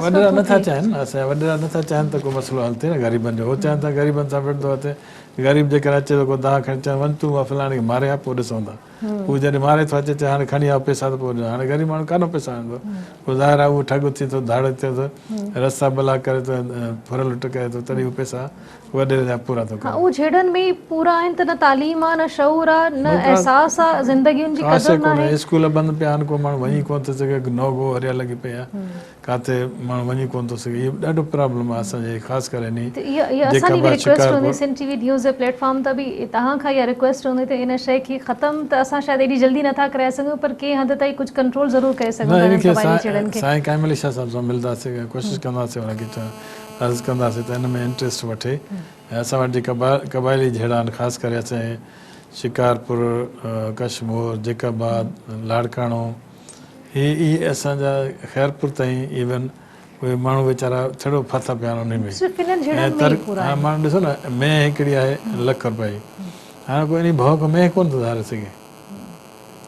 वॾेरा नथा चाहिनि। असांजा वॾेरा नथा चाहिनि त को मसइलो हल थिए न ग़रीबनि जो। उहो चाहिनि था ग़रीबनि सां विढ़ंदो थिए। ग़रीब जेकर अचे थो को दाह खणी चवनि वञ तूं फलाणे खे मारे आ पोइ ॾिसूं था। उहो जॾहिं मारे थो अचे हाणे खणी आ पैसा त पोइ हाणे ग़रीब माण्हू कान पैसा आणंदो। पोइ ज़ाहिर आहे उहो ठग थिए थो धाड़ थिए थो रस्ता भला करे थो फुर लुट करे थो तॾहिं उहे पैसा वॾेरे जा पूरा थो करे। उहो जहिड़नि में पूरा आहिनि त न तालीम आहे न शऊर आहे न एहसास आहे ज़िंदगियुनि जी कदर न आहे। स्कूल बंदि पिया आहिनि को माण्हू वञी कोन थो सघे। नोगो हरिया लॻी पई आहे किथे माण्हू वञी कोन थो सघे। इहो ॾाढो प्रॉब्लम आहे असांजे ख़ासि करे असांजी बि रिक्वेस्ट हूंदी सिंध टीवी न्यूज़ जे प्लेटफॉर्म ते बि तव्हां खां इहा रिक्वेस्ट हूंदी त इन शइ खे ख़तमु त असां शायदि एॾी जल्दी नथा कराए सघूं पर कंहिं हद ताईं कुझु कंट्रोल ज़रूरु करे सघूं। साईं काइमली शाह साहिब सां मिलंदासीं कोशिशि कंदासीं हुनखे अर्ज़ु कंदासीं त हिन में इंट्रस्ट वठे। ऐं असां वटि जेका कबाइली जहिड़ा आहिनि ख़ासि करे असांजे शिकारपुर कशमोर जेकाबाद लाड़काणो इहे असांजा ख़ैरपुर ताईं इवन उहे माण्हू वीचारा छड़ो फाथा पिया आहिनि उन में। ऐं माण्हू ॾिसो न मेंह हिकिड़ी आहे लख रुपए जी। हाणे कोई इन भउ खां मेंह कोन थो धारे सघे।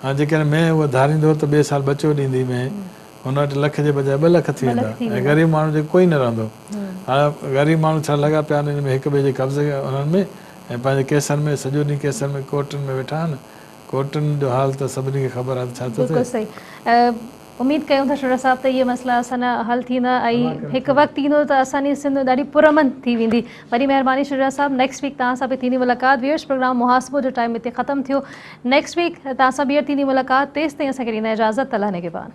हाणे जेकॾहिं मेंह उहो धारींदो त ॿिए साल बचो ॾींदी मेंह हुन वटि लख जे बजाए 2 लख थी वेंदा। ऐं ग़रीब माण्हू जेको कोई न रहंदो। हाणे ग़रीब माण्हू छा लॻा पिया आहिनि हिन में हिक ॿिए जे कब्ज़े उन्हनि में ऐं पंहिंजे केसनि में सॼो ॾींहुं केसनि में कोर्टुनि में वेठा आहिनि। कोर्टुनि जो हाल त सभिनी खे ख़बर आहे छा थो थिए। उमेद कयूं था शुरा साहब त इहे मसइला असांजा हल थींदा ऐं हिकु वक़्तु ईंदो त असांजी सिंध ॾाढी पुरअमन थी वेंदी। वरी महिरबानी शुरा साहब नेक्स्ट वीक तव्हां सां बि थींदी मुलाक़ात। व्यूअर्स प्रोग्राम मुहासिबो जो टाइम हिते ख़तमु थियो। नेक्स्ट वीक तव्हां सां ॿीहर थींदी मुलाक़ात। तेसि ताईं असांखे ॾींदा इजाज़त। अल्लाह ने के बाद।